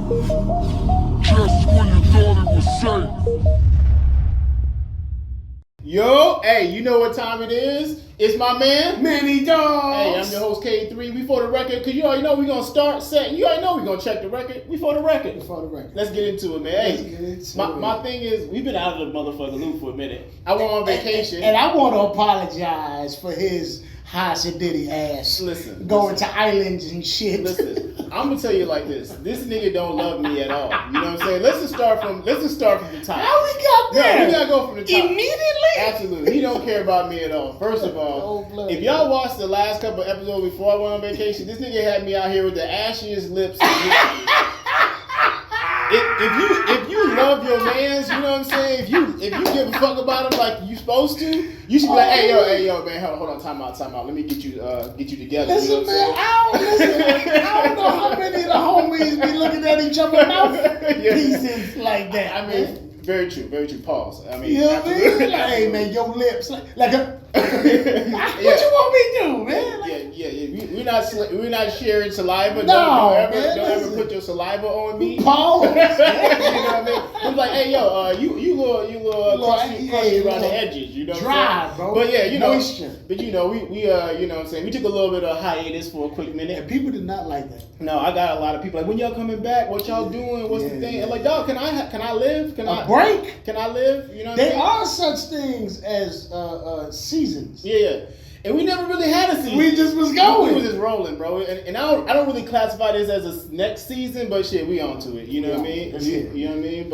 Just when you thought it was safe. Yo, hey, you know what time it is? It's my man, Many Dogs. Hey, I'm your host K3. We for the record, cause you already know we're gonna start set. You already know we're gonna check the record. We for the record. Let's get into it, man. Hey, my thing is, we've been out of the motherfucking loop for a minute. I went on vacation, and I want to apologize for his Haas and Diddy ass. Going to islands and shit. Listen, I'm gonna tell you like this. This nigga don't love me at all. You know what I'm saying? Let's just start from the top. How we got there? No, we gotta go from the top. Immediately? Absolutely. He don't care about me at all. First of all, if y'all watched the last couple episodes before I went on vacation, this nigga had me out here with the ashiest lips. If you love your mans, you know what I'm saying? If you give a fuck about them like you supposed to, you should be like, hey yo, man, hold on, time out. Let me get you together. Listen, you know man, I don't know how many of the homies be looking at each other's mouth pieces like that. I mean, very true. Pause. I mean, you know what I mean? Like, hey man, your lips like a. What you want me to do, man? Yeah. We're not sharing saliva. No, don't ever put your saliva on me. Pause. You know what I mean? It's like, hey yo, you little crusty around the edges. You know, dry, bro. But yeah, you know, moisture. But you know, we you know what I'm saying, we took a little bit of hiatus for a quick minute. And people did not like that. No, I got a lot of people like, when y'all coming back? What y'all doing? What's the thing? I'm like, dog, can I live? Can I break? Can I live? You know what there I mean? are such things as seasons. Yeah. And we never really had a season. We just was going. We was just rolling, bro. And I don't really classify this as a next season, but shit, we on to it. You know what I mean? You know what I mean?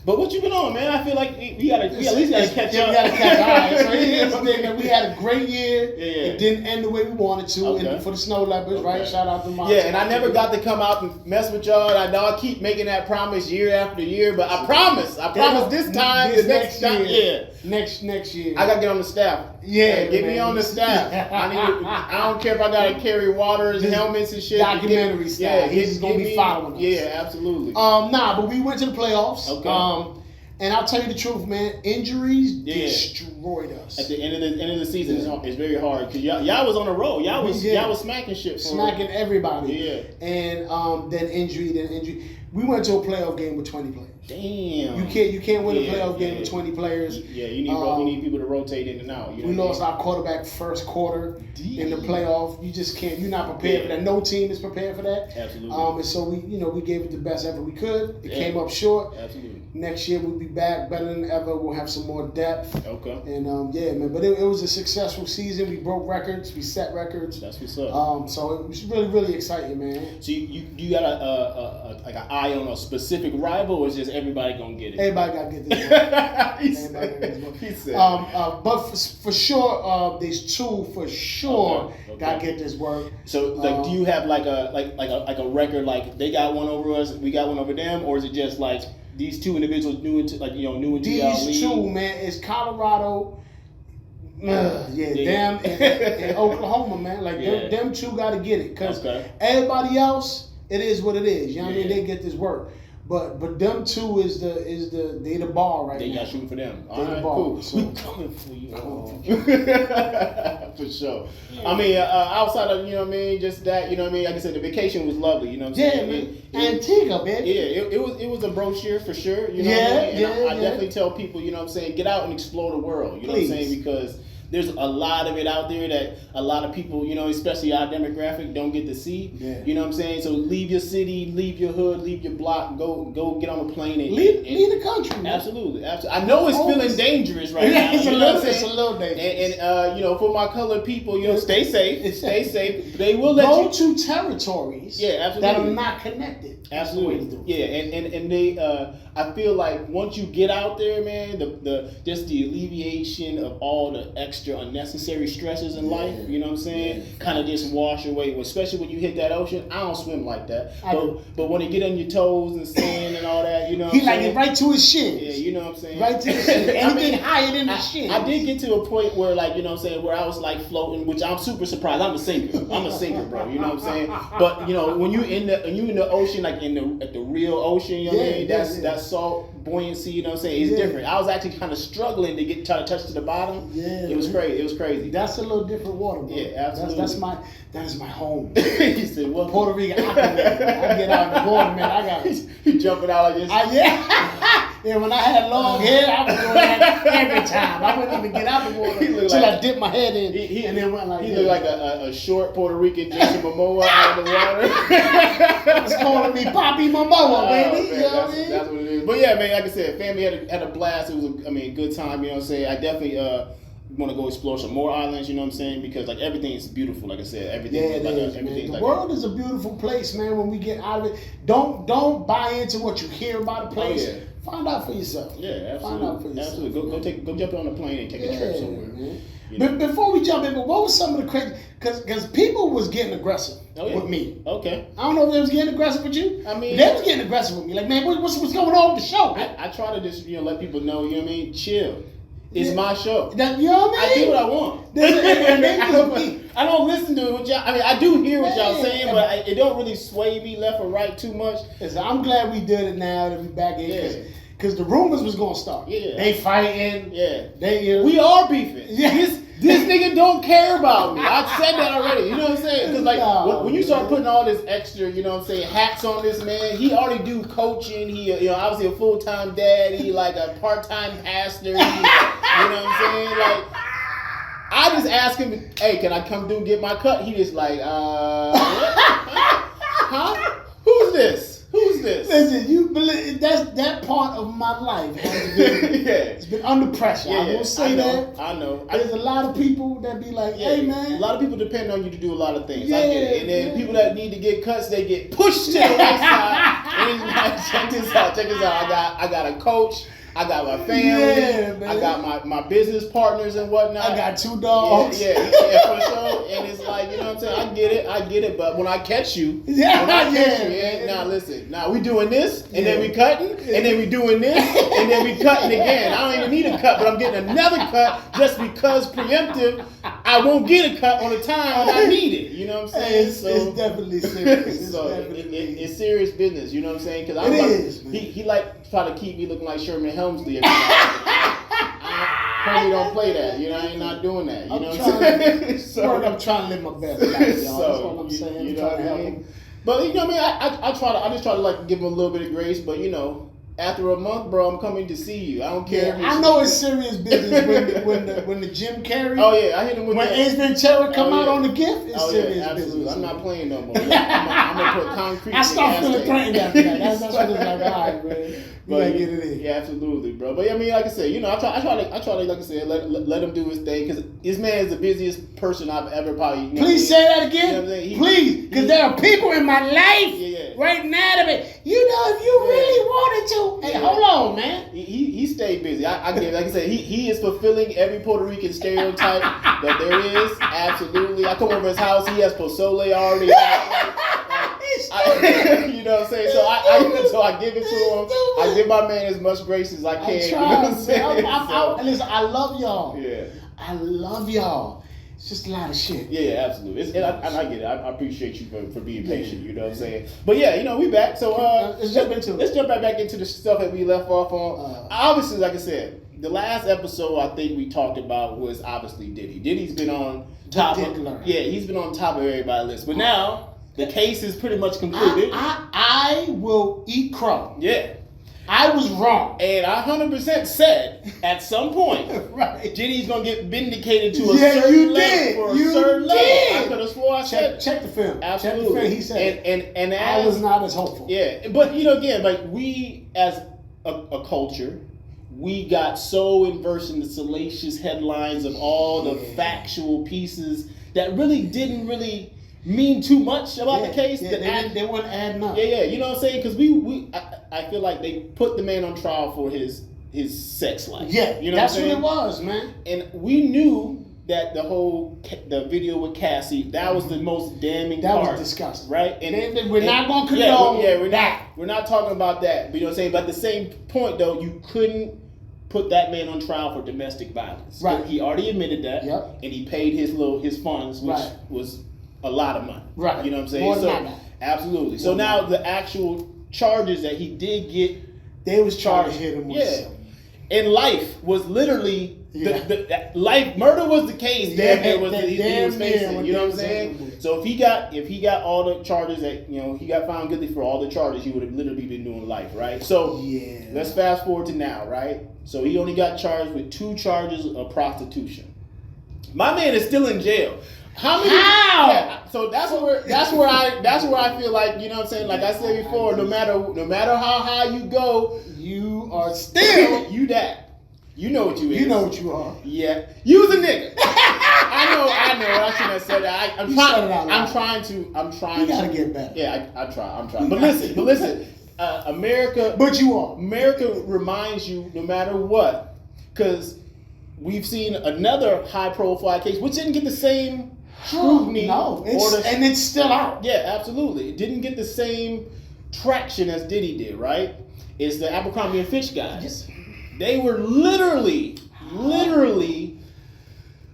But what you been on, man? I feel like we at least gotta catch up. We gotta catch up. All right, so here's the thing that we had a great year. Yeah. It didn't end the way we wanted to. And for the Snow Leopards, right? Shout out to Monty. Yeah, and I never got to come out and mess with y'all. I know I keep making that promise year after year, but I promise this time, next time, next year. I gotta get on the staff. Yeah, get me on the staff. I don't care if I gotta carry waters, helmets and shit. Documentary style. He's just gonna be following us. Yeah, absolutely. But we went to the playoffs. Okay. And I'll tell you the truth, man. Injuries destroyed us. At the end of the season, it's very hard because y'all was on a roll. Y'all was smacking shit. Smacking everybody. Yeah. And then injury. We went to a playoff game with 20 players. Damn. You can't win a playoff game with 20 players. Yeah, you need people to rotate in and out. You know we lost our quarterback first quarter in the playoff. You just can't. You're not prepared for that. No team is prepared for that. Absolutely. And so we gave it the best effort we could. It came up short. Absolutely. Next year we'll be back better than ever. We'll have some more depth. Okay. And man. But it was a successful season. We broke records. We set records. That's what's up. So it was really, really exciting, man. So you got like an eye on a specific rival, or is just everybody gonna get it? Everybody gotta get this. He said. But for sure, there's two for sure gotta get this work. So do you have like a record, like they got one over us, we got one over them, or is it just like these two individuals new into these two, man, it's Colorado. Them and Oklahoma, man. Like them two got to get it, cause everybody else, it is what it is. You know what I mean? They get this work, but them two is the bar right now. They got shooting for them. They the bar. Cool. So. We coming for you. For sure. Yeah. I mean, outside of just that, like I said, the vacation was lovely. You know what I'm saying? Man. Antigua, man. Yeah, it was a brochure for sure. You know what I mean? And I definitely tell people, get out and explore the world. You know what I'm saying? Because there's a lot of it out there that a lot of people, especially our demographic, don't get to see. Yeah. You know what I'm saying? So leave your city, leave your hood, leave your block, go get on a plane and leave the country. Man. Absolutely. I know it's feeling dangerous right now. It's a little dangerous. And for my colored people, stay safe. Stay safe. They will let go to territories that are not connected. Absolutely. Yeah, and they I feel like once you get out there, man, just the alleviation of all the extra unnecessary stresses in life, you know what I'm saying? Kind of just wash away. Especially when you hit that ocean. I don't swim like that. But when it get on your toes and sand and all that, you know what I'm saying? He like it right to his shins. Yeah, you know what I'm saying? Right to his shins. Anything higher than the shins. I did get to a point where, like, you know what I'm saying, where I was like floating, which I'm super surprised. I'm a sinker, bro. You know what I'm saying? But when you in the ocean, like at the real ocean, you know what I mean? That salt buoyancy. You know what I'm saying? It's different. I was actually kind of struggling to try to touch to the bottom. Yeah, it was crazy. It was crazy. That's a little different water, bro. Yeah, absolutely. That is my home. He said, "What? Puerto Rico, I get out the water, man. I got he jumping out like this. Yeah, when I had long hair, I was doing that every time. I wouldn't even get out the water until I dipped my head in, and then went like. He looked like a short Puerto Rican Jason Momoa out of the water. It's calling me Poppy Momoa, baby. Man, you know what I mean? That's what it is. But yeah, man, like I said, family had a blast. It was a good time. You know what I'm saying? I definitely want to go explore some more islands. You know what I'm saying? Because like everything is beautiful. Like I said, everything. Yeah, everything. The world is a beautiful place, man. When we get out of it, don't buy into what you hear about a place. Oh, yeah. Find out for yourself. Yeah, absolutely. Find out for yourself. Absolutely. Go jump on a plane and take a trip somewhere. Man. But before we jump in, what was some of the crazy? Because people was getting aggressive with me. Okay. I don't know if they was getting aggressive with you. I mean, they was getting aggressive with me. Like, man, what's going on with the show? I try to just let people know. You know what I mean? Chill. It's my show. You know what I mean? I do what I want. I don't listen to what y'all. I mean, I do hear what y'all saying, but it don't really sway me left or right too much. Listen, I'm glad we did it now that we back in. Yeah. Because the rumors was gonna start. Yeah. They fighting. Yeah. We are beefing. Yeah. This nigga don't care about me. I said that already. You know what I'm saying? Because like when you start putting all this extra, you know what I'm saying, hats on this man, he already do coaching. He obviously a full-time dad. He like a part-time pastor. You know what I'm saying? Like I just ask him, hey, can I come through and get my cut? He just like, what? Huh? Who's this? Listen, you believe that part of my life has been it's been under pressure. I will say that. I know. There's a lot of people that be like, hey man. A lot of people depend on you to do a lot of things. I get it. And then people that need to get cuts, they get pushed to the right side. And he's like, check this out. I got a coach. I got my family. I got my business partners and whatnot. I got 2 dogs. Yeah, for sure. And it's like, you know what I'm saying? I get it. But when I catch you, now listen. Now we doing this, and then we cutting, and then we doing this, and then we cutting again. I don't even need a cut, but I'm getting another cut just because preemptive. I won't get a cut on the time when I need it. You know what I'm saying? It's definitely serious. It's serious business. You know what I'm saying? Because he like try to keep me looking like Sherman Helmsley every time. Probably don't play that. You know, I ain't not doing that. You know what I'm saying? I'm trying to live my best life, y'all. That's what I'm saying. You know what I mean? But you know what I mean? I just try to like give him a little bit of grace. But you know, after a month, bro, I'm coming to see you. I don't care. I know it's serious business when the Jim Carrey. Oh yeah, I hit him with when Ace Ventura come out on the gift. It's serious business. I'm not playing no more. I'm gonna put concrete. I start feeling threatened after that. That's what it's like. All right, man. But get it in. Yeah, absolutely, bro. But I mean, like I said, you know, I try to, like I said, let him do his thing because this man is the busiest person I've ever probably. Please say that again, please, because there are people in my life right now that if you really wanted to, hey, hold on, man. He stayed busy. I get it. Like I said, he is fulfilling every Puerto Rican stereotype that there is. Absolutely. I come over his house. He has pozole already. You know what I'm saying? So I give it to him. I give my man as much grace as I can. You know what I'm saying? Listen, I love y'all. Yeah. I love y'all. It's just a lot of shit. Yeah, absolutely. And I get it. I appreciate you for being patient. You know what I'm saying? But yeah, you know, we back. So let's jump back into the stuff that we left off on. Obviously, like I said, the last episode I think we talked about was obviously Diddy. Diddy's been on top of he's been on top of everybody's list. But now the case is pretty much concluded. I will eat crow. Yeah. I was wrong. And I 100% said at some point, Diddy's going to get vindicated to a certain level. I could have swore I said. Check the film. Absolutely. Check the film. He said and I was not as hopeful. Yeah. But, you know, again, like we as a culture, we got so immersed in the salacious headlines of all the factual pieces that really didn't really mean too much about the case. They weren't adding up. Yeah, you know what I'm saying? Because I feel like they put the man on trial for his sex life. Yeah, you know that's what it was, man. And we knew that the video with Cassie, that was the most damning part. That was disgusting, right? And we're not going to condone that. We're not talking about that. But you know what I'm saying? But at the same point, though, you couldn't put that man on trial for domestic violence. Right. He already admitted that. Yep. And he paid his funds, which was a lot of money. Right. You know what I'm saying? More than that. Absolutely. So now the actual charges that he did get They was trying to hit him with something. And life was literally the life. Murder was the case. Damn near was he was facing. You know what I'm saying? So if he got all the charges that he got found guilty for all the charges, he would have literally been doing life, right? So let's fast forward to now, right? So he only got charged with 2 charges of prostitution. My man is still in jail. How? Yeah, so that's where I feel like, you know what I'm saying? Like I said before, no matter how high you go, you are still you that. You know what you is. You know what you are. Yeah. You was a nigga. I know. I shouldn't have said that. I'm trying. You gotta get better. Yeah, I'm trying. But listen. America. But you are. America reminds you no matter what, because we've seen another high-profile case which didn't get the same scrutiny. No, and it's still out. Yeah, absolutely. It didn't get the same traction as Diddy did. Right? It's the Abercrombie and Fitch guys. Yes. They were literally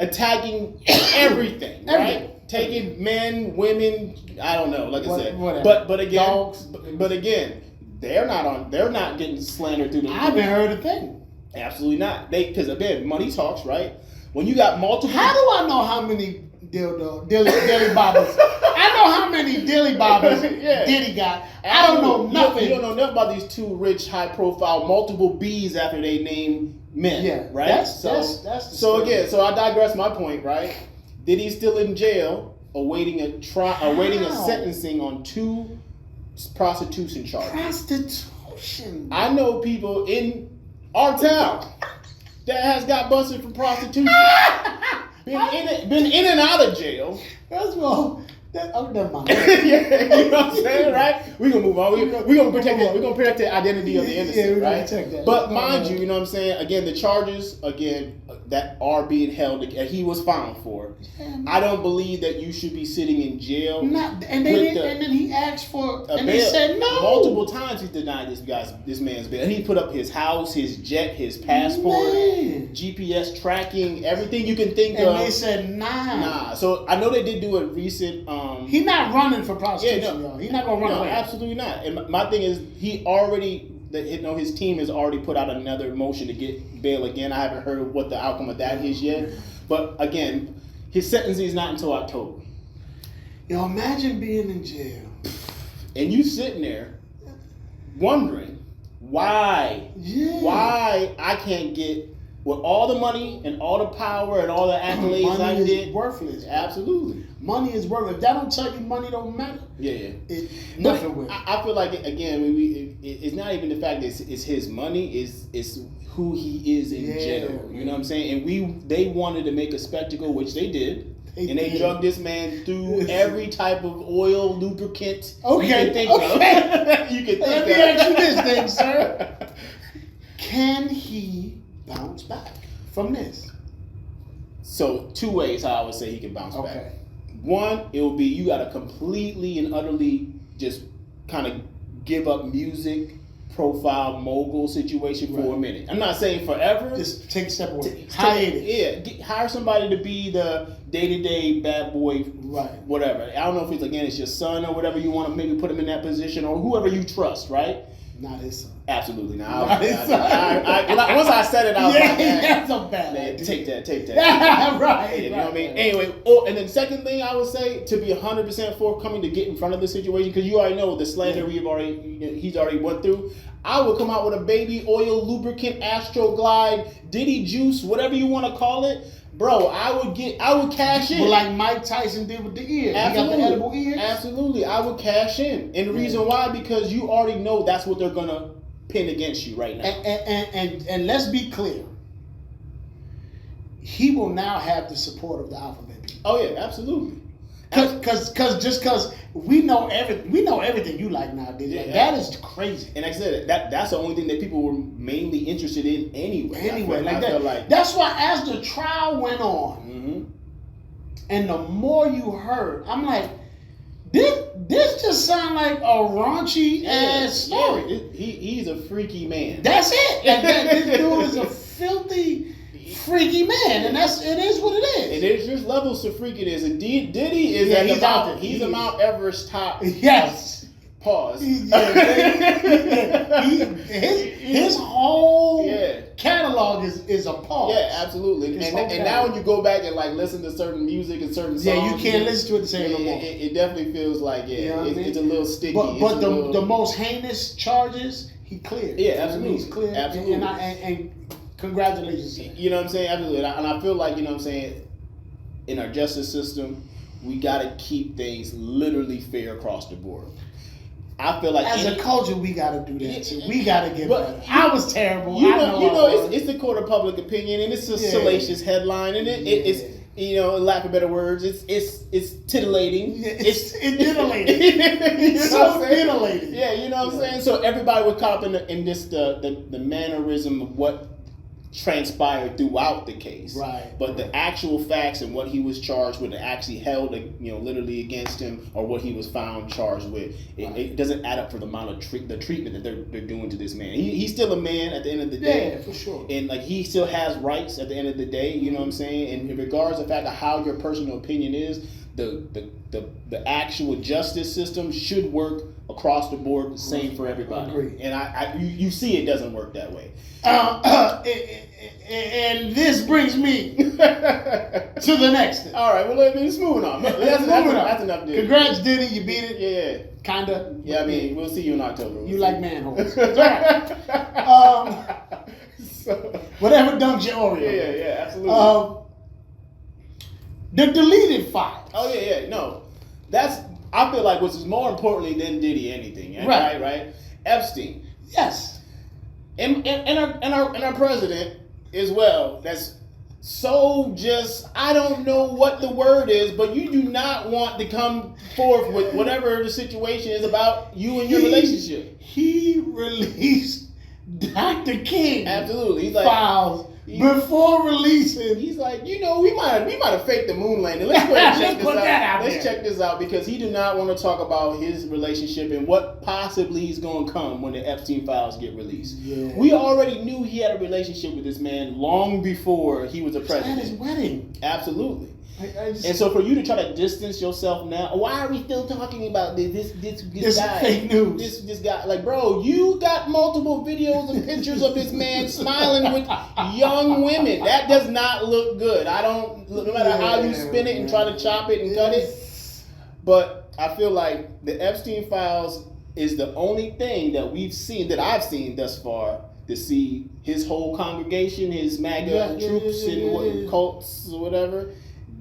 attacking everything, right? Taking men, women, I don't know, like I said. Whatever. But again, they're not getting slandered through the I haven't heard a thing. Absolutely not. Because again, money talks, right? When you got multiple. How do I know how many dilly bobbers? I know how many dilly bobbers Diddy got. I don't know nothing. You don't know nothing about these 2 rich, high-profile, multiple B's after they name men. Yeah, right. That's So I digress. My point, right? Diddy's still in jail, awaiting a sentencing on 2 prostitution charges. Prostitution. I know people in our town that has got busted for prostitution. Been in and out of jail. First of all, never mind. Yeah, you know what I'm saying, right? We're gonna move on. We're gonna protect the identity of the innocent, right? Protect that. But mind you know what I'm saying? Again, the charges that are being held, he was found for. I don't believe that you should be sitting in jail. And then he asked for and they said no. Multiple times he denied this man's bail. And he put up his house, his jet, his passport, GPS tracking, everything you can think of. And they said nah. So I know they did do a recent. He's not running for prostitution, y'all. He's not gonna run away. Absolutely not. And my thing is, his team has already put out another motion to get bail again. I haven't heard what the outcome of that is yet. But again, his sentencing is not until October. Yo, imagine being in jail and you sitting there wondering why I can't get with all the money and all the power and all the accolades I did. Money is worthless. Absolutely. Money is worthless. If that don't tell you money don't matter. Yeah. Nothing will. I feel like again, it's not even the fact that it's his money. It's who he is in general. You know what I'm saying? And they wanted to make a spectacle, which they did. They drugged this man through every type of oil, lubricant you can think of. You can think Let me ask you this thing, sir. Can he bounce back from this? So 2 ways how I would say he can bounce back. One, it will be you got to completely and utterly just kind of give up music, profile, mogul situation for a minute. I'm not saying forever. Just take a step away. Hire somebody to be the day-to-day bad boy, whatever. I don't know if it's your son or whatever you want to maybe put him in that position or whoever you trust, right? Not his son. Absolutely not. Once I said it, I was like, that's a bad idea. Take that. Right. You know what I mean? Anyway, and then second thing I would say, to be 100% forthcoming to get in front of the situation, because you already know the slander he's already went through. I would come out with a baby oil, lubricant, Astroglide, Diddy juice, whatever you want to call it. Bro, I would cash in. Well, like Mike Tyson did with the ear. Absolutely. He got the edible ears. Absolutely. I would cash in. And the reason why, because you already know that's what they're going to pin against you right now. And let's be clear. He will now have the support of the alphabet people. Oh, yeah, absolutely. Because we know everything you like nowadays. Yeah, that is crazy. And like I said, that's the only thing that people were mainly interested in anyway. That's why as the trial went on, and the more you heard, I'm like, this just sound like a raunchy ass story. Yeah. He's a freaky man. That's it. This dude is a filthy, freaky man, and it is what it is. And there's just levels to freakiness. And Diddy is he's a Mount Everest top. Yes. Pause. His whole catalog is a pause. Yeah, absolutely. And now when you go back and like listen to certain music and certain songs, you can't listen to it the same no more. It definitely feels like it's a little sticky. But the most heinous charges he cleared. Yeah, absolutely. He's cleared. Absolutely. And congratulations. You know what I'm saying? Absolutely. And I feel like, you know what I'm saying, in our justice system, we got to keep things literally fair across the board. I feel like as a culture, we got to do that too. We got to get better. I was terrible. It's the court of public opinion, and it's a salacious headline, and it's in lack of better words, it's titillating. It's titillating. It's so titillating. Yeah, you know what I'm saying. So everybody would cop in this the mannerism of what transpired throughout the case, right? But the actual facts and what he was charged with, actually held, literally against him, or what he was found charged with, it doesn't add up for the amount of the treatment that they're doing to this man. He's still a man at the end of the day, yeah, for sure. And like he still has rights at the end of the day. You know what I'm saying? And in regards to the fact of how your personal opinion is, the actual justice system should work across the board the same for everybody. Agreed. And you see it doesn't work that way. And this brings me to the next thing. All right, well, let's move on. That's enough. Diddy. Congrats, Diddy. You beat it. Yeah. Kinda. Yeah, I mean, we'll see you in October. You like manholes. It's all right. Whatever dunks your Oreo. Yeah, absolutely. The deleted files. Oh, yeah. No. I feel like what's more importantly than Diddy anything. Right? Epstein. Yes. And our president as well. That's so just, I don't know what the word is, but you do not want to come forth with whatever the situation is about you and your relationship. He released Dr. King. Absolutely. He's like, files before releasing. He's like, we might have faked the moon landing. Let's go ahead and check this out. Let's check this out, because he did not want to talk about his relationship and what possibly is going to come when the Epstein files get released. Yeah. We already knew he had a relationship with this man long before he was a president. At his wedding. Absolutely. And so for you to try to distance yourself now, why are we still talking about this guy? Fake news. This guy, like, bro, you got multiple videos and pictures of this man smiling with young women. That does not look good. No matter how you spin it and try to chop it and cut it. But I feel like the Epstein files is the only thing that I've seen thus far, to see his whole congregation, his MAGA troops and cults or whatever.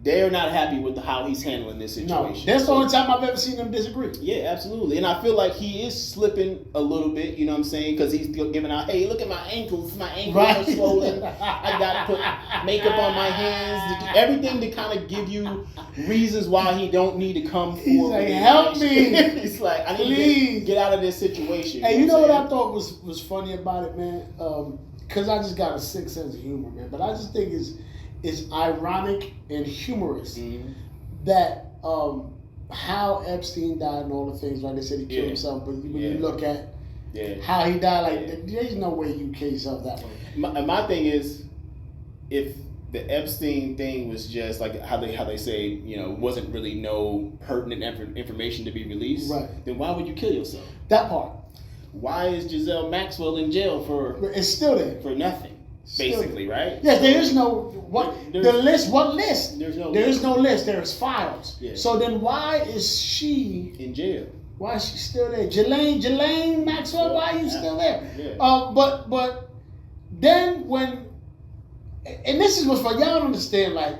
They're not happy with how he's handling this situation. No, that's the only time I've ever seen them disagree. Yeah, absolutely. And I feel like he is slipping a little bit, you know what I'm saying? Because he's giving out, hey, look at my ankles. My ankles are swollen. I got to put makeup on my hands. Everything to kind of give you reasons why he don't need to come forward. He's like, help me. He's like, I need to get out of this situation. Hey, you know what I thought was funny about it, man? Because I just got a sick sense of humor, man. But I just think it's ironic and humorous that how Epstein died and all the things, like they said he killed himself, but when you look at how he died, like there's no way you kill yourself that way. My thing is, if the Epstein thing was just like how they say, wasn't really no pertinent information to be released, then why would you kill yourself? That part. Why is Giselle Maxwell in jail for? It's still there for nothing. Basically, right? Yes, there is no list. What list? There's no list. There's files. Yeah. So then, why is she in jail? Why is she still there? Ghislaine Maxwell, why are you still there? Yeah. But then when, and this is what's for y'all to understand. Like,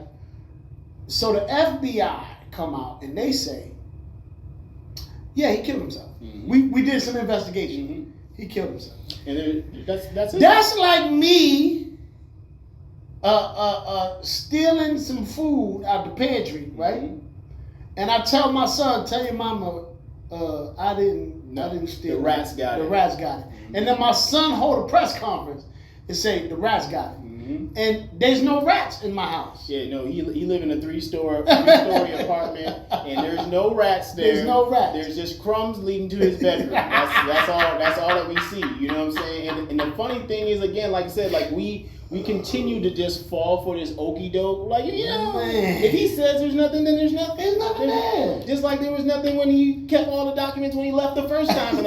so the FBI come out and they say, yeah, he killed himself. Mm-hmm. We did some investigation. Mm-hmm. He killed himself. And that's it. That's like me stealing some food out the pantry, right? Mm-hmm. And I tell my son, tell your mama, I didn't steal. The rats got it. The rats got it. Mm-hmm. And then my son hold a press conference and say the rats got it. Mm-hmm. And there's no rats in my house. Yeah, no, he live in a three-story apartment, and there's no rats there. There's no rats. There's just crumbs leading to his bedroom. That's all that we see. You know what I'm saying? And the funny thing is, again, like I said, like we we continue to just fall for this okie doke. Like, you know, Man. if he says there's nothing, then there's nothing. There's nothing there. Just like there was nothing when he kept all the documents when he left the first time.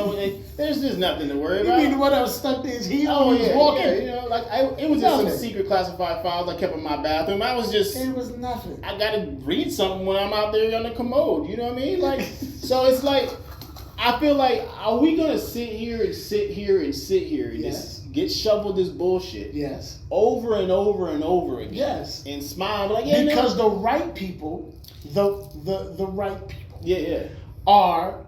There's just nothing to worry You about. mean what else stuck to his heel Oh when he was walking? yeah, you know, like it was just some Nothing. secret classified files I kept in my bathroom. I was just, It was nothing. I gotta read something when I'm out there on the commode. You know what I mean? Like, so it's like, I feel like, are we gonna sit here and just get shoveled this bullshit Yes. over and over and over again? Yes. And smile like, yeah, Because no. the right people, the right people, Yeah. are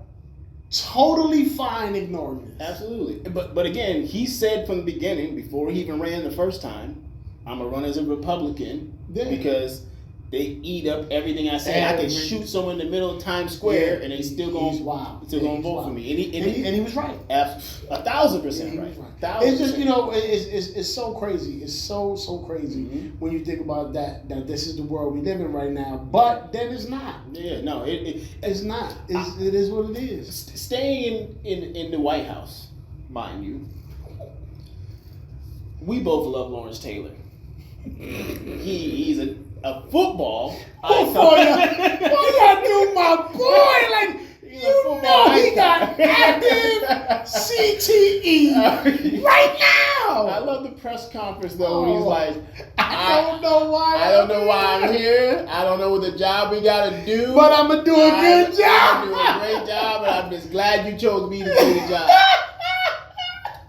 totally fine ignoring this. Absolutely. But again, he said from the beginning, before he even ran the first time, I'm gonna run as a Republican because they eat up everything I say. I can shoot someone in the middle of Times Square and they still gonna vote for me. And he was right. 1,000% right. It's just, you know, it's so crazy. It's so crazy when you think about that this is the world we live in right now. But then it's not. Yeah, no, It's not. It is what it is. Staying in the White House, mind you, we both love Lawrence Taylor. He's a football icon. Boy, y'all do my boy like you know he got active CTE right now. I love the press conference though when he's like, I don't know why I'm here. I don't know what the job we gotta do, but I'm gonna do a good job. I'm doing a great job, and I'm just glad you chose me to do the job.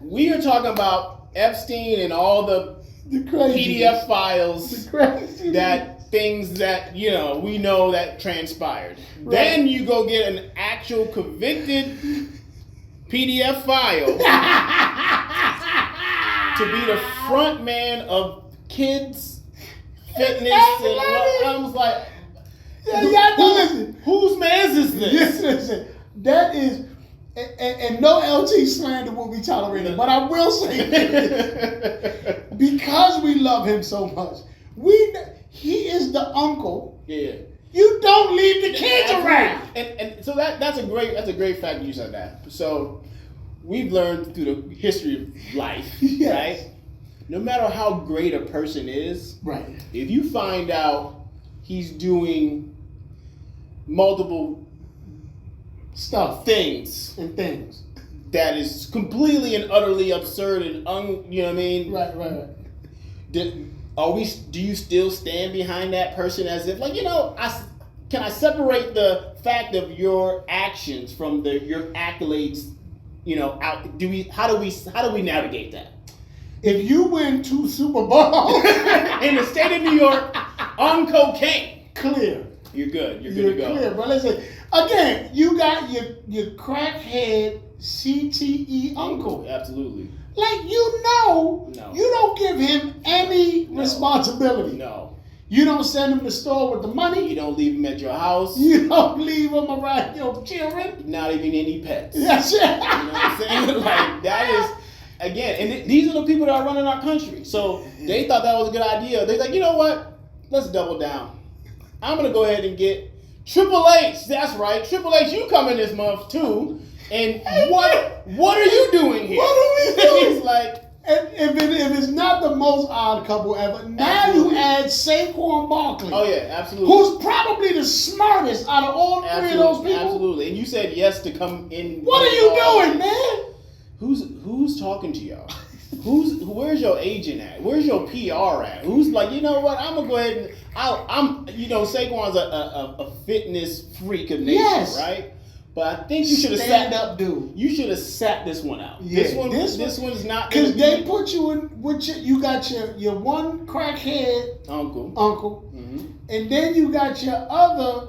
We are talking about Epstein and all the PDF files that things that, you know, we know that transpired. Right. Then you go get an actual convicted PDF file to be the front man of kids fitness. I was like, whose man's is this? Yes, listen. That is, and no LT slander will be tolerated. But I will say this, because we love him so much, he is the uncle. Yeah. You don't leave the kids around. And so that's a great fact that you said that. So we've learned through the history of life, right? No matter how great a person is, right? If you find out he's doing multiple things that is completely and utterly absurd and you know what I mean? Right. Do you still stand behind that person as if, like, you know, can I separate the fact of your actions from your accolades, you know, out? How do we navigate that? If you win 2 Super Bowls in the state of New York on cocaine, clear. You're good. You're good to go. Clear, but listen, again, you got your crackhead CTE uncle. Absolutely. Like, you don't give him any responsibility. No. You don't send him to the store with the money. You don't leave him at your house. You don't leave him around your children. Not even any pets. That's it. You know what I'm saying? Like, that is, again, and these are the people that are running our country. So they thought that was a good idea. They're like, you know what? Let's double down. I'm going to go ahead and get Triple H. That's right. Triple H, you coming this month too. And what are you doing here? What are we doing? It's like, if it's not the most odd couple ever, now you add Saquon Barkley. Oh yeah, absolutely. Who's probably the smartest out of all three of those people. Absolutely. And you said yes to come in. What are you doing, man? Who's talking to y'all? Where's your agent at? Where's your PR at? Who's like, you know what? I'm gonna go ahead and Saquon's a fitness freak of nature, right? But I think you should have stand up, dude. You should have sat this one out. Yeah, this one's not because they put you in with you got your one crackhead uncle, and then you got your other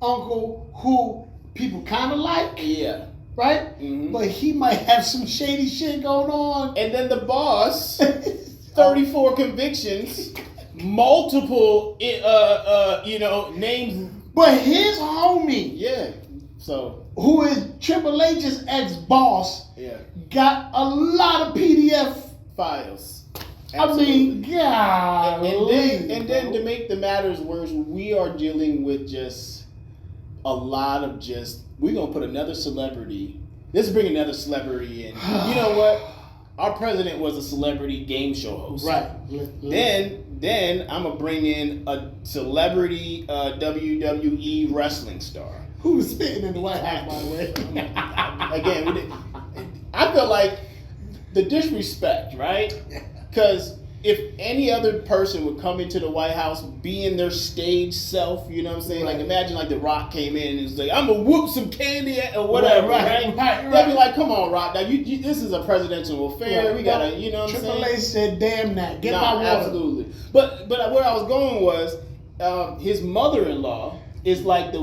uncle who people kind of like. Yeah. Right? Mm-hmm. But he might have some shady shit going on. And then the boss, 34 convictions, multiple, names. But his homie. Yeah. So. Who is Triple H's ex-boss. Yeah. Got a lot of PDF files. Absolutely. I mean, golly. And then to make the matters worse, we are dealing with just a lot of we're going to put another celebrity. Let's bring another celebrity in. You know what? our president was a celebrity game show host. Right. Then I'm gonna bring in a celebrity WWE wrestling star. Who was spitting in the White House, by the way? Again, I feel like the disrespect, right? Because if any other person would come into the White House being their stage self, you know what I'm saying? Like, imagine like The Rock came in and was like, I'm gonna whoop some candy or whatever, right? They'd be like, come on, Rock, now you this is a presidential affair. We gotta, you know what I'm saying? Triple H said, damn that, get my water. Absolutely. But where I was going was, his mother-in-law is like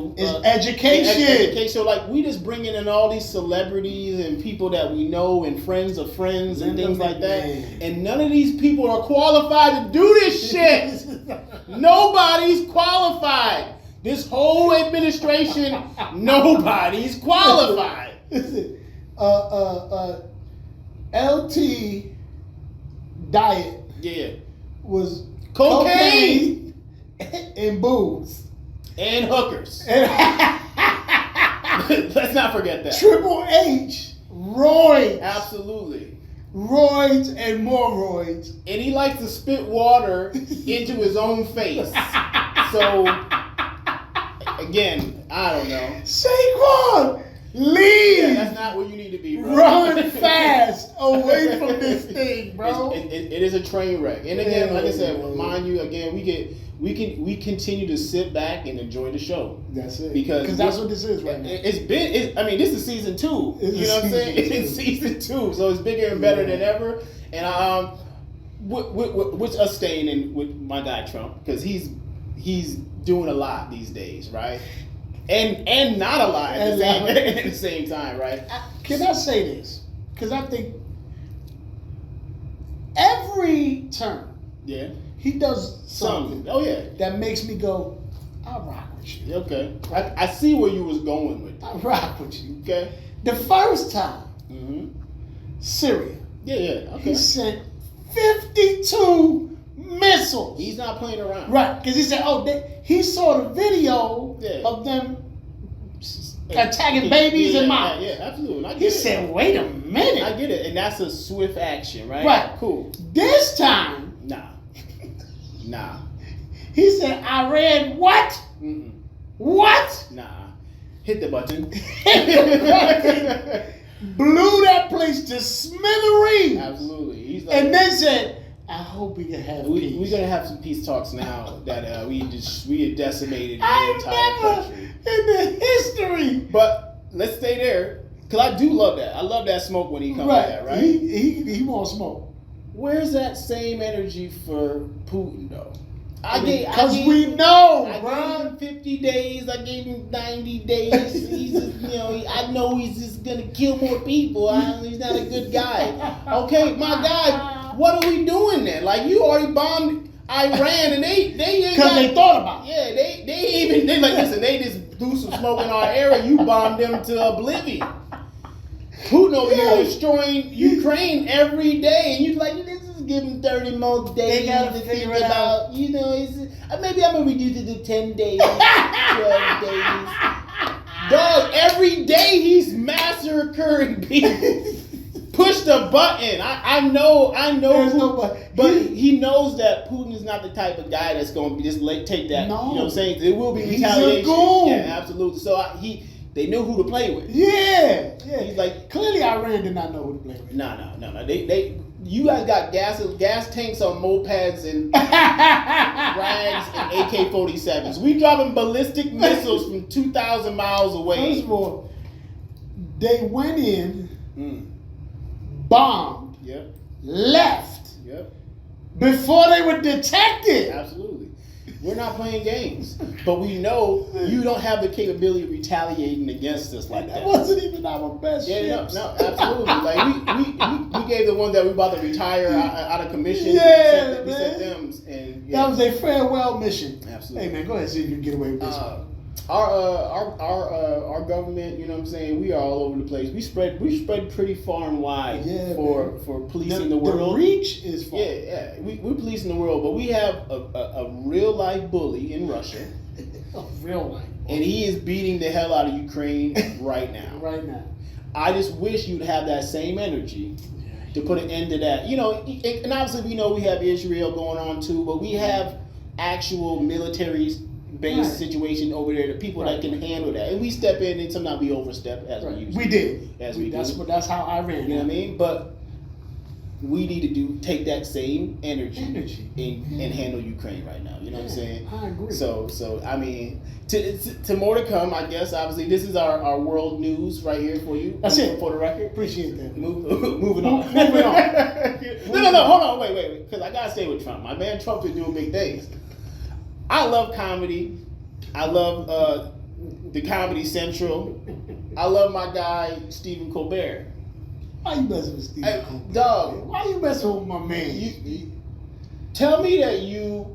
education. So like we just bringing in all these celebrities and people that we know and friends of friends and things like that, and none of these people are qualified to do this shit. Nobody's qualified. This whole administration, nobody's qualified. Listen, LT diet was cocaine and booze. And hookers. Let's not forget that. Triple H, roids. Absolutely. Roids and more roids. And he likes to spit water into his own face. So, again, I don't know. Saquon, leave. Yeah, that's not where you need to be, bro. Run fast away from this thing, bro. It is a train wreck. And again, like I said, mind you, again, we continue to sit back and enjoy the show. That's it. Because that's what this is right now. This is season 2. You know what I'm saying? It's season 2, so it's bigger and better than ever. And with us staying in with my guy Trump, because he's doing a lot these days, right? And not a lot at the same time, right? Can I say this? Because I think every term, he does something. That makes me go, I rock with you. Okay, I see where you was going with that. I rock with you. Okay. The first time, Syria. Okay. He sent 52 missiles. He's not playing around. Right, because he said, he saw the video of them attacking babies and moms. Yeah, absolutely. He said, wait a minute. I get it. And that's a swift action, right? Right. Cool. This time, Nah. He said, Iran, what? What? Nah. Hit the button. Blew that place to smithereens. Absolutely. He's like, and then said, I hope we can have peace. We're gonna have some peace talks now that we had decimated the I entire country in the history. But let's stay there, because I do love that. I love that smoke when he comes like that, right? He won't smoke. Where's that same energy for Putin though? Because we know, I bro. gave him 50 days. I gave him 90 days. He's just, I know he's just gonna kill more people. He's not a good guy. Okay, my guy. What are we doing then? Like, you already bombed Iran, and they ain't because they thought about it. Yeah, they like, listen, they just threw some smoke in our area. You bombed them to oblivion. Putin over here destroying Ukraine every day, and you like, this is giving 30 more days. They gotta figure it out. Maybe I'm gonna reduce it to 10 days, 12 days. Dog, every day he's massacring people. Push the button. I know. But he knows that Putin is not the type of guy that's going to be just take that. No. You know what I'm saying? It will be retaliation. He's a goon. Yeah, absolutely. So they knew who to play with. Yeah. He's like, clearly Iran did not know who to play with. No. You guys got gas tanks on mopeds and rags and AK-47s. We dropping ballistic missiles from 2,000 miles away. First of all, they went in. Bombed, left, before they were detected. Absolutely. We're not playing games, but we know you don't have the capability of retaliating against us like that. That wasn't even our best ships. No, absolutely. Like we gave the ones that we about to retire out of commission. We sent them, and that was a farewell mission. Absolutely. Hey man, go ahead, see if you can get away with this. Our government, you know what I'm saying, we are all over the place. We spread pretty far and wide for policing the world. The reach is far. Yeah. We're policing the world, but we have a real life bully in Russia. A real life. And he is beating the hell out of Ukraine right now. Right now. I just wish you'd have that same energy to put an end to that. You know, and obviously we know we have Israel going on too, but we have actual military based situation over there, the people that can handle that, and we step in, and sometimes we overstep as we usually. We did. As we that's do. That's how I ran. You know what I mean? But we need to take that same energy and handle Ukraine right now. You know what I'm saying? I agree. So I mean, to more to come, I guess. Obviously, this is our world news right here for you. That's it. For the record. Appreciate that. Moving on. Moving on. No. Hold on. Wait. Because I gotta stay with Trump. My man Trump is doing big things. I love comedy. I love the Comedy Central. I love my guy Stephen Colbert. Why you messing with Stephen Colbert? Dog. Why you messing with my man? Tell me that you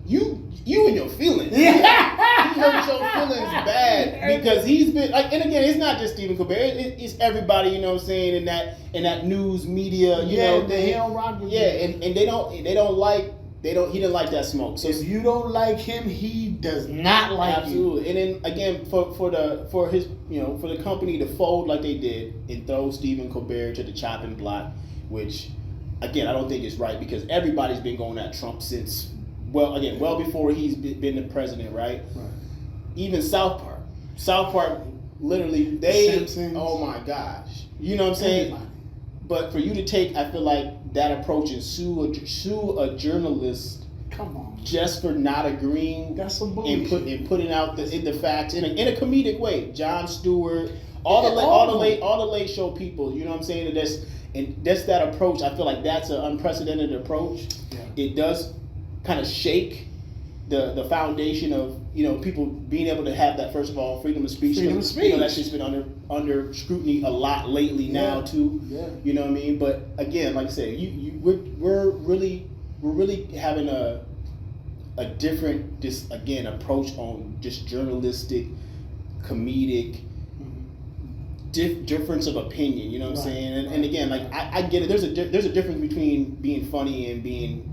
and your feelings. Yeah. He hurt your feelings bad because he's been like, and again, it's not just Stephen Colbert. It's everybody. You know what I'm saying? In that news media. You know, he don't rock with you. And they don't like. He didn't like that smoke. So if you don't like him, he does not like absolutely. You. And then again, for the company to fold like they did and throw Stephen Colbert to the chopping block, which again I don't think is right because everybody's been going at Trump since well before he's been the president, right? Right. Even South Park, literally they. Simpsons. Oh my gosh, you know what I'm saying? Everybody. But for you to take, I feel like that approach and sue a journalist, come on, just for not agreeing, that's some bullshit. and putting out the facts in a comedic way. Jon Stewart, all the late show people, you know what I'm saying? That's that approach. I feel like that's an unprecedented approach. Yeah. It does kind of shake the foundation of people being able to have that, first of all, freedom of speech. Freedom of speech. That's just been under scrutiny a lot lately now too. Yeah. You know what I mean? But again, like I said, we're really having a different approach on just journalistic, comedic difference of opinion. You know what I'm saying? And again, like I get it. There's a difference between being funny and being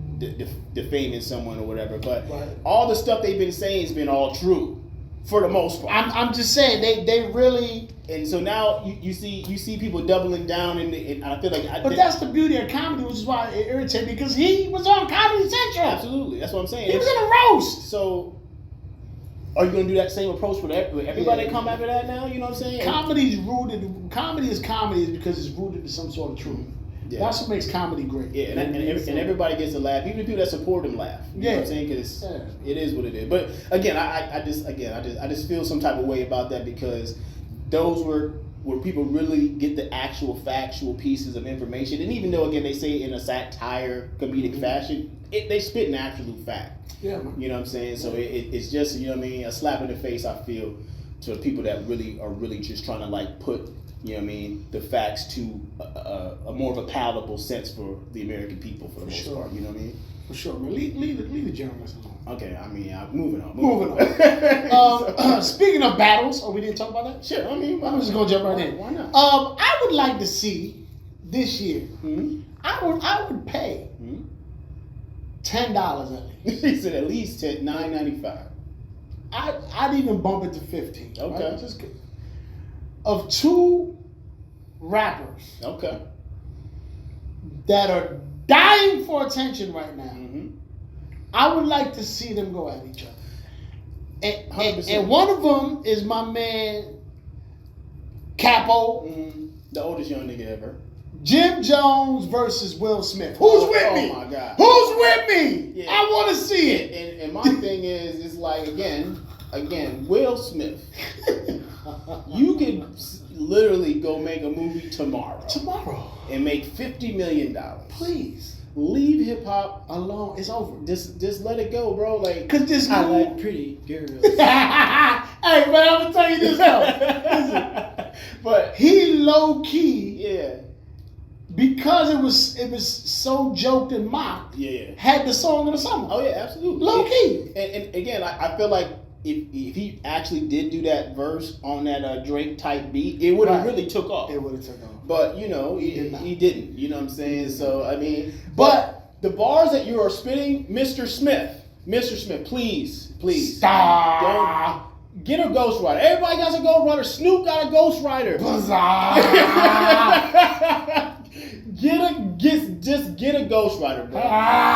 defaming someone or whatever, but all the stuff they've been saying has been all true for the most part. I'm just saying they really. And so now you see people doubling down, and I feel like. But that's the beauty of comedy, which is why it irritates me because he was on Comedy Central. Absolutely, that's what I'm saying. He was in a roast. So, are you going to do that same approach with everybody that come after that now? You know what I'm saying? Comedy is comedy because it's rooted in some sort of truth. Yeah. That's what makes comedy great. Yeah, and everybody gets a laugh. Even the people that support him laugh. You know what I'm saying? Because it is what it is. But again, I just feel some type of way about that because those were where people really get the actual factual pieces of information. And even though again they say it in a satire, comedic fashion, they spit an absolute fact. Yeah, man. You know what I'm saying? So it's just a slap in the face. I feel to people that are just trying to like put. You know what I mean? The facts to a more of a palatable sense for the American people for the most part. You know what I mean? For sure, man. Leave the journalists alone. Okay, I mean, moving on. Moving on. Speaking of battles, we didn't talk about that? Sure, I mean, I'm just gonna jump right in. Why not? I would like to see this year. Mm-hmm. I would pay $10 at least. He said at least $9.95. I'd even bump it to $15. Okay. Right? Just good. Of two rappers that are dying for attention right now, I would like to see them go at each other. And one of them is my man Capo, the oldest young nigga ever. Jim Jones versus Will Smith. Who's with me? Oh my God. Who's with me? Yeah. I want to see it. And my thing is, it's like again, Will Smith. You could literally go make a movie tomorrow and make $50 million. Please leave hip hop alone. It's over. Just let it go, bro. Like, cause this I like pretty girls. Hey, man, I'm gonna tell you this though. Listen, but he low key, because it was so joked and mocked. Had the song of the summer. Oh yeah, absolutely. Low key. And again, I feel like. If he actually did do that verse on that Drake type beat, it would have really took off. It would have took off. But he didn't. You know what I'm saying? So I mean, but the bars that you are spitting, Mr. Smith, please stop. Don't get a ghostwriter. Everybody got a ghostwriter. Snoop got a ghostwriter. Ghost Rider, bro. Ah.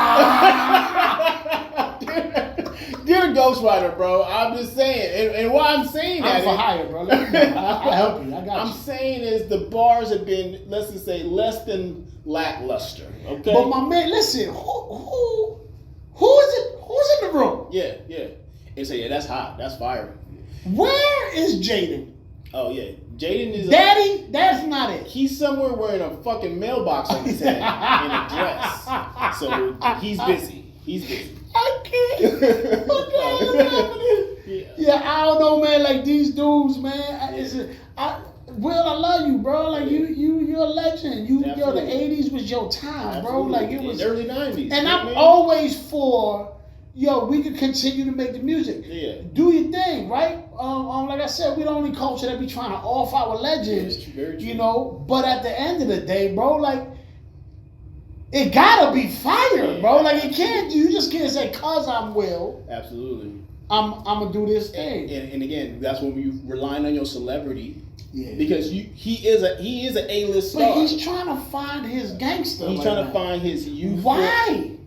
Get a Ghost Rider, bro. I'm just saying. And why I'm saying that I'm for hire, bro. I'll help you. I got I'm you. saying is the bars have been, let's just say, less than lackluster. Okay. But my man, listen, who is it? Who's in the room? Yeah. And say, yeah, that's hot. That's fire. Where is Jaden? Oh yeah, Jaden is. Daddy, that's not it. He's somewhere wearing a fucking mailbox on his head in a dress. So he's busy. I can't. What the hell is happening? Yeah, I don't know, man. Like these dudes, man. Will, I love you, bro. Like you're a legend. Yo, the '80s was your time, bro. Like it was early '90s. And I'm always for. Yo, we could continue to make the music. Yeah. Do your thing, right? Like I said, we're the only culture that be trying to off our legends. Yeah, very true. You know, but at the end of the day, bro, like it gotta be fire, bro. Like it can't. You just can't say, "Cause I'm Will." Absolutely. I'm gonna do this thing. And again, that's when you relying on your celebrity. Yeah. Because he is an A-list star. But he's trying to find his gangster. He's trying to find his youth. Why?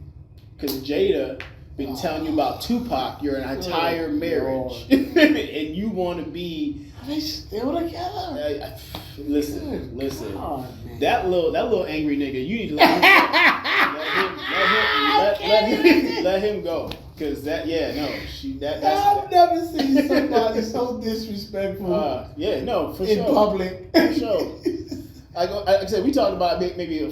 Because Jada been telling you about Tupac your entire marriage, and you want to be. Are they still together? Listen. God, that little angry nigga. You need to let him go. Cause that I've never seen somebody so disrespectful. For in sure. public. For sure. Like I said, we talked about it maybe a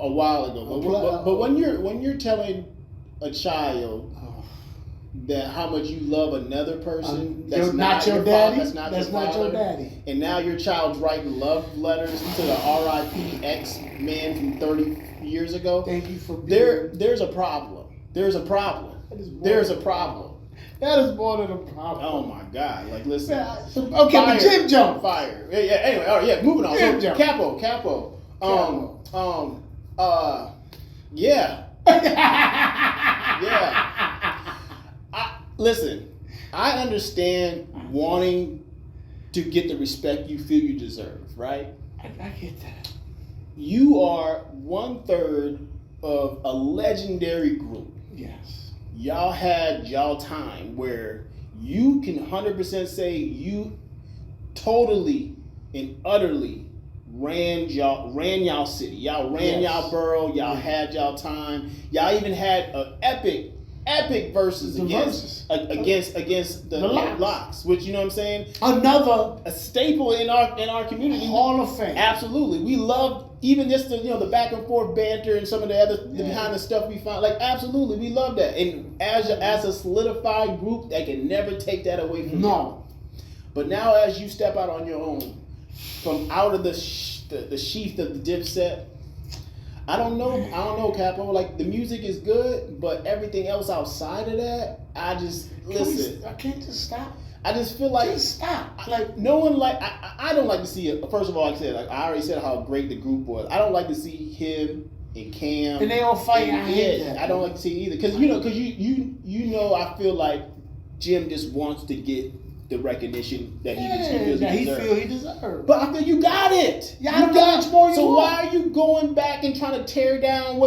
while ago, but when you're telling a child that how much you love another person that's not your daddy, that's not your daddy, and now your child's writing love letters to the R.I.P. ex-man from 30 years ago. Thank you for being there's a problem. There's a problem. That is more than a problem. Oh my God! Like listen. Okay, fire, but Jim jump. Fire. Yeah. Anyway, all right. Yeah. Moving on. Jim jump. Capo. Yeah. Yeah. Listen, I understand wanting to get the respect you feel you deserve, right? I get that. You are 1/3 of a legendary group. Yes. Y'all had y'all time where you can 100% say you totally and utterly ran y'all city. Y'all ran y'all borough. Y'all had y'all time. Y'all even had an epic verses against the Locks, which you know what I'm saying. A staple in our community. Hall of Fame. Absolutely, we loved even just the back and forth banter and some of the behind the stuff we found. Like absolutely, we love that. And as a solidified group, they can never take that away from you. But now, as you step out on your own, from out of the sheath of the Dipset. I don't know, Capo. Like the music is good, but everything else outside of that, I can't just stop. I just feel like just stop. Like no one I don't like to see it. First of all, like I said, like I already said how great the group was. I don't like to see him and Cam and they all fighting. I hate that. I don't like to see it either because I feel like Jim just wants to get the recognition that he feel he deserves. But I feel you got it. Yeah, you got it more. So why are you going back and trying to tear down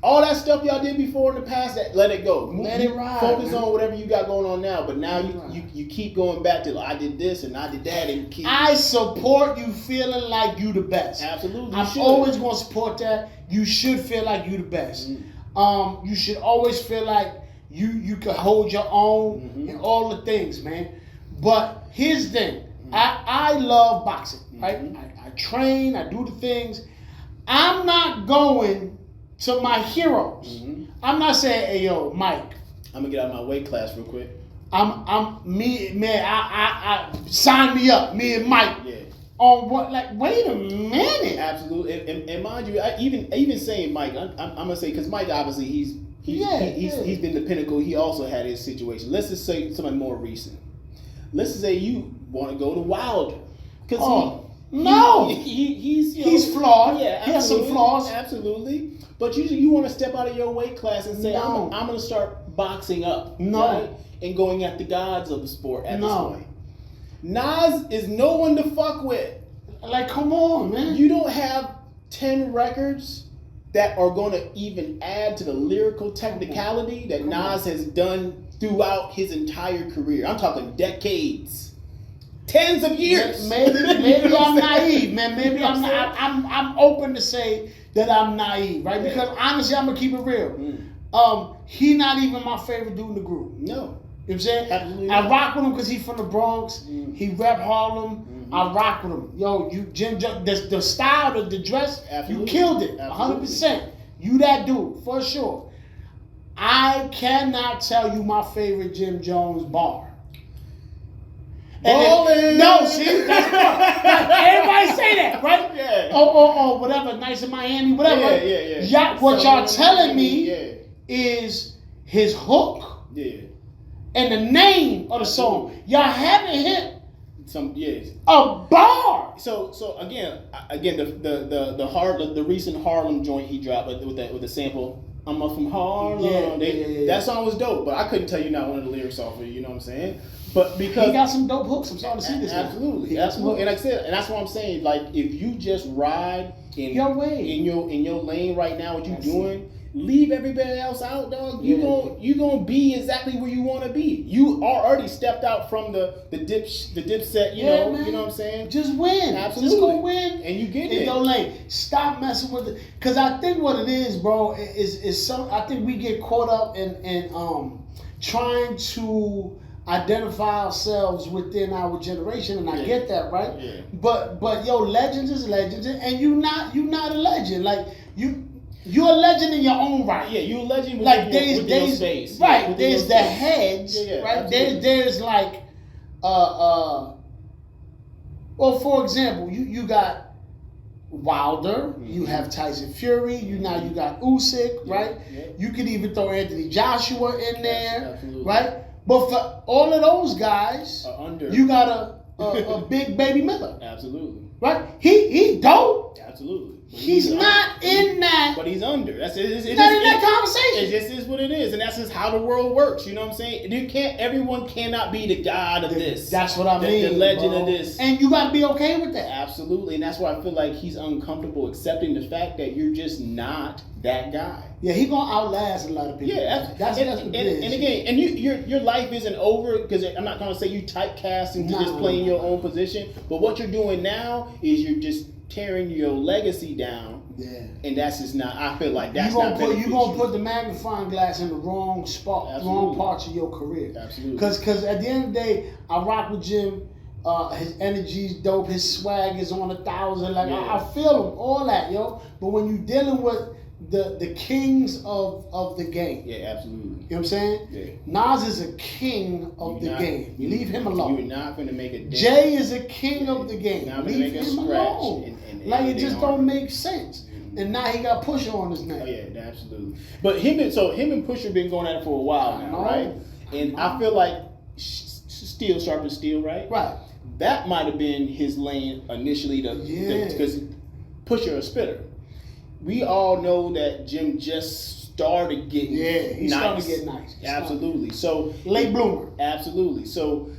all that stuff y'all did before in the past? Let it go. Let it ride. Focus on whatever you got going on now. But now you keep going back to I did this and I did that and I support you feeling like you the best. Absolutely. I'm always gonna support that. You should feel like you the best. Mm-hmm. You should always feel like you can hold your own and all the things, man. But here's the thing. I love boxing, right? I train, I do the things. I'm not going to my heroes. I'm not saying, hey yo, Mike. I'm gonna get out of my weight class real quick. I sign me up, me and Mike. Yeah. On what? Like, wait a minute. Absolutely. And mind you, even saying Mike, I'm gonna say because Mike obviously he's been the pinnacle. He also had his situation. Let's just say something more recent. Let's just say you want to go to Wilder because he's flawed. Yeah, he has some flaws. Absolutely. But you want to step out of your weight class and say I'm going to start boxing up. Right? And going at the gods of the sport at this point. Nas is no one to fuck with. Like, come on, man. You don't have 10 records that are going to even add to the lyrical technicality that Nas has done throughout his entire career. I'm talking decades, tens of years. Maybe I'm naive, man. Maybe I'm open to say that I'm naive, right? Because honestly, I'm gonna keep it real. He not even my favorite dude in the group. No. You know what I'm saying? Absolutely I not. rock with him because he's from the Bronx. He rep Harlem. I rock with him. Yo, you Jim, the style, the dress, Absolutely. you killed it. 100%. You that dude, for sure. I cannot tell you my favorite Jim Jones bar. Ballin'. No, see, that's everybody say that, right? Yeah. Oh, whatever, nice in Miami, whatever. Yeah. What y'all telling me Yeah. is his hook Yeah. and the name of the song. Y'all haven't hit Yes. a bar. So again, the recent Harlem joint he dropped with the sample. I'm up from Harlem. Yeah. That song was dope, but I couldn't tell you not one of the lyrics off of it. You know what I'm saying? But because He got some dope hooks. I'm starting to see this. absolutely. Now. And like I said, and that's what I'm saying. Like if you just ride in Your way. in your lane right now, what you doing. Leave everybody else out, dog. You gonna be exactly where you want to be. You already stepped out from the dipset. You know what I'm saying. Just win. Absolutely. Just go win. And you get in it. your lane. Stop messing with it. Cause I think what it is, bro, is some. I think we get caught up in trying to identify ourselves within our generation, and I get that, right? Yeah. But yo, legends is legends, and you not a legend. Like you're a legend in your own right. Yeah, you're a legend with Like within your space. right? Within There's your the space. heads, right? Absolutely. There's like well, for example, you got Wilder, you have Tyson Fury, you got Usyk, right? Yeah. You could even throw Anthony Joshua in there, absolutely. right? But for all of those guys, Under. you got a big Baby Miller, Absolutely. right? He dope. Absolutely. But He's not in that. But he's under. That's it. He's not in that conversation. It just is what it is, and that's just how the world works. You know what I'm saying? Everyone cannot be the god of this. That's what I mean. The legend bro. of this. And you gotta be okay with that. Absolutely, and that's why I feel like he's uncomfortable accepting the fact that you're just not that guy. Yeah, he gonna outlast a lot of people. Yeah, that's what it is. And again, and your life isn't over because I'm not gonna say you typecast into just playing your own position, but what you're doing now is you're just tearing your legacy down. Yeah. And that's just not. I feel like that's you not. You gonna put the magnifying glass in the wrong spot, Absolutely. wrong parts of your career. Absolutely. Because at the end of the day, I rock with Jim. His energy's dope. His swag is on 1,000. Like I feel him, all that, yo. But when you dealing with the kings of the game, Yeah, absolutely. you know what I'm saying? Yeah. Nas is a king of the game. Leave him alone. You're not gonna make a dent. Jay is a king of the game. Not gonna Leave make a him scratch alone. in Like it their just armor. don't make sense. And now he got Pusha on his neck. Oh yeah, absolutely. But him and Pusha been going at it for a while now, know. right? And I feel like steel sharp as steel, right? Right. That might have been his lane initially, because Pusha a spitter. We all know that Jim just started getting he started getting nice. Absolutely. So Late bloomer. Absolutely. So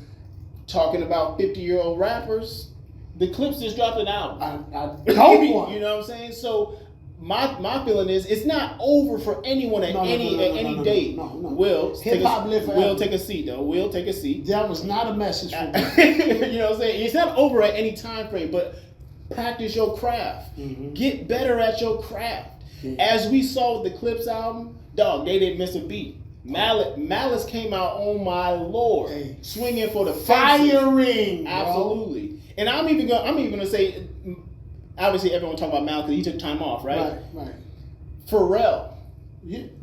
talking about 50-year-old rappers, the Clips just dropped an album. I don't want. You know what I'm saying? So my feeling is it's not over for anyone at any date. No. Will Hip-hop live forever. Will take a seat though. Will take a seat. That was not a message for me. You know what I'm saying? It's not over at any time frame, but practice your craft. Get better at your craft. As we saw with the Clips album, dog, they didn't miss a beat. Malice came out, oh my lord, swinging for the fences. Firing, absolutely. And I'm even gonna say, obviously everyone talking about Malice because he took time off, right? Right. Pharrell,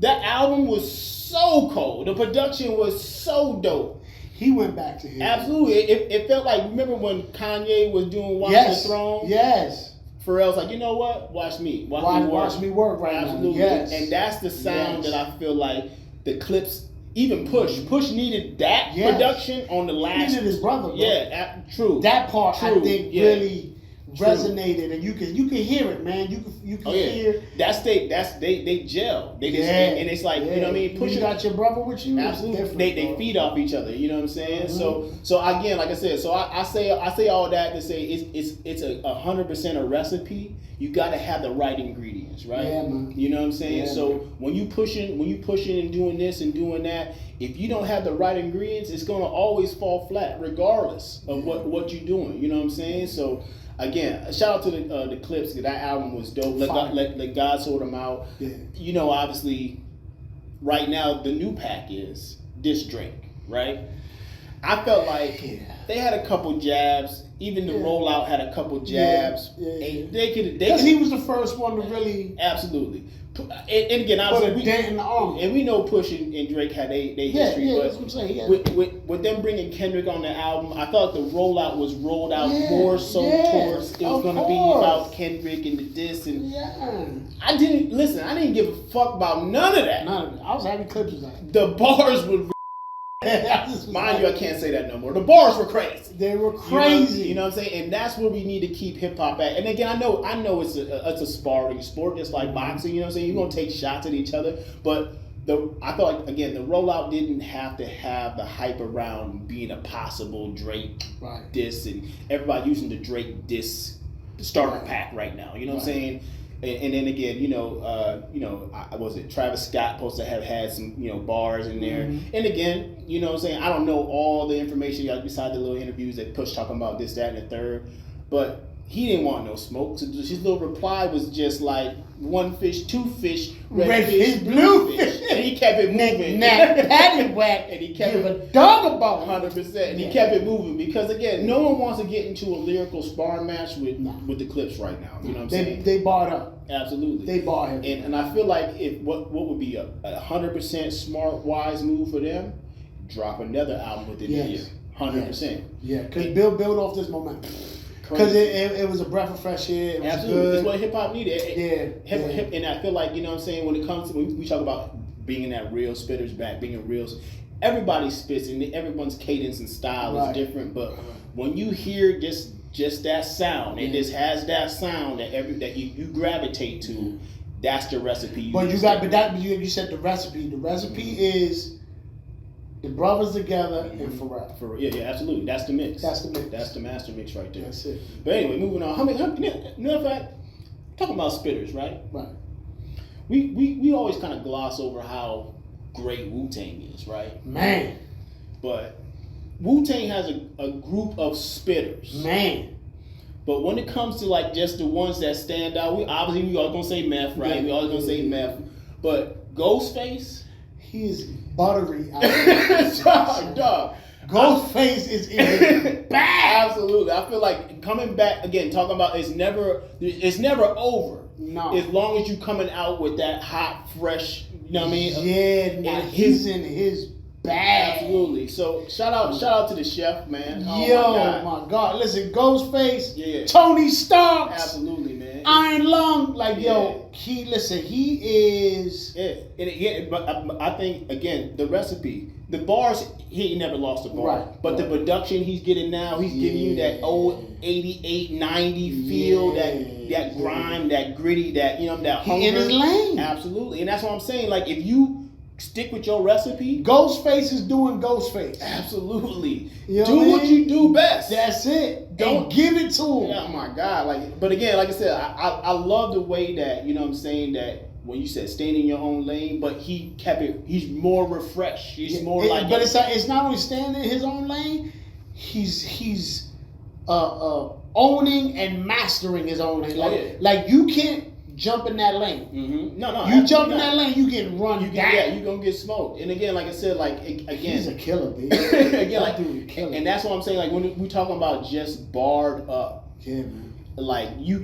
that album was so cold. The production was so dope. He went back to him. Absolutely. It felt like, remember when Kanye was doing Watch the Throne? Yes. Pharrell's like, you know what? Watch me. Watch me work right Absolutely. now. Yes. And that's the sound that I feel like the Clips, even Push needed that production on the last. He needed his brother, bro. Yeah, true. That part, I think, really resonated, and you can hear it, man. You can hear. They gel. They just and it's like you know what I mean. You got your brother with you. Absolutely, they feed off each other. You know what I'm saying? So again, like I said, so I say all that to say it's 100% a recipe. You got to have the right ingredients, right? Yeah, man. You know what I'm saying? Yeah, so man. when you pushing and doing this and doing that, if you don't have the right ingredients, it's gonna always fall flat, regardless of what you're doing. You know what I'm saying? So. Again, shout out to the Clips. That album was dope. Let God sort them out. Yeah. You know, obviously, right now the new pack is Diss Drake, right? I felt like they had a couple jabs. Even the rollout had a couple jabs. Because he was the first one to really absolutely. And again, obviously, we know Push and Drake had their history, but that's what I'm saying. With them bringing Kendrick on the album, I thought the rollout was rolled out more so towards it was going to be about Kendrick and the diss, and I didn't give a fuck about none of that. None of it. I was having Clips of that. The bars were. Mind you, I can't say that no more. The bars were crazy. They were crazy. You know what I'm saying? And that's where we need to keep hip hop at. And again, I know it's a sparring sport, just like boxing. You know what I'm saying? You're gonna take shots at each other, but I thought again the rollout didn't have to have the hype around being a possible Drake diss and everybody using the Drake diss starter pack right now. You know what I'm saying? And then again, was it Travis Scott supposed to have had some, bars in there? And again, you know what I'm saying? I don't know all the information besides the little interviews that Push talking about this, that, and the third. But he didn't want no smoke. So his little reply was just like, one fish, two fish, red fish, blue fish. And he kept it moving. Paddywhack. And he kept Give a dog about 100%. And he kept it moving because, again, no one wants to get into a lyrical sparring match with the Clips right now. You know what I'm saying? They barred up. Absolutely. They barred him. And I feel like what would be a 100% smart, wise move for them, drop another album within the year. 100%. Yeah, because build off this momentum. Because it was a breath of fresh air. It was absolutely. good. It's what hip hop needed. Hip, and I feel like, you know what I'm saying, when it comes to, when we talk about being that real spitters back, being a real, everybody spits and everyone's cadence and style is different. But when you hear just that sound, it just has that sound that you gravitate to, that's the recipe. You said the recipe. The recipe is the brothers together and forever. Yeah, absolutely. That's the mix. That's the mix. That's the master mix right there. That's it. But anyway, moving on. Matter of fact, talking about spitters, right? Right. We always kind of gloss over how great Wu-Tang is, right? Man. But Wu-Tang has a group of spitters. Man. But when it comes to like just the ones that stand out, we always gonna say Meth, right? Yeah. We always gonna say Meth. But Ghostface, he is buttery out dog. Ghostface is in bad. Absolutely. I feel like coming back again, talking about it's never over. No. As long as you coming out with that hot, fresh, you know what I mean? Yeah, he's in his bag. Absolutely. So shout out to the chef, man. Oh my God. Listen, Ghostface, yeah. Tony Starks. Absolutely, man. Iron Lung, he is. Yeah, and again, but I think again the recipe, the bars, he never lost a bar. Right. But the production he's getting now, he's giving you that old 88, 90 feel, that grime, that gritty, that that hunger. He in his lane. Absolutely, and that's what I'm saying. Like if you stick with your recipe, Ghostface is doing Ghostface. Absolutely. You know do what you do best. That's it. Don't give it to him. Oh my God. But again, like I said, I love the way that, you know what I'm saying, that when you said staying in your own lane, but he kept it, he's more refreshed. He's more like. But it's not only staying in his own lane, he's owning and mastering his own lane. Like you can't jump in that lane. Mm-hmm. No. You jump in that lane, you get run down. Yeah, you're going to get smoked. And again, like I said, he's a killer, baby. Again, and that's what I'm saying, like when we talking about just barred up. Yeah, man. Like you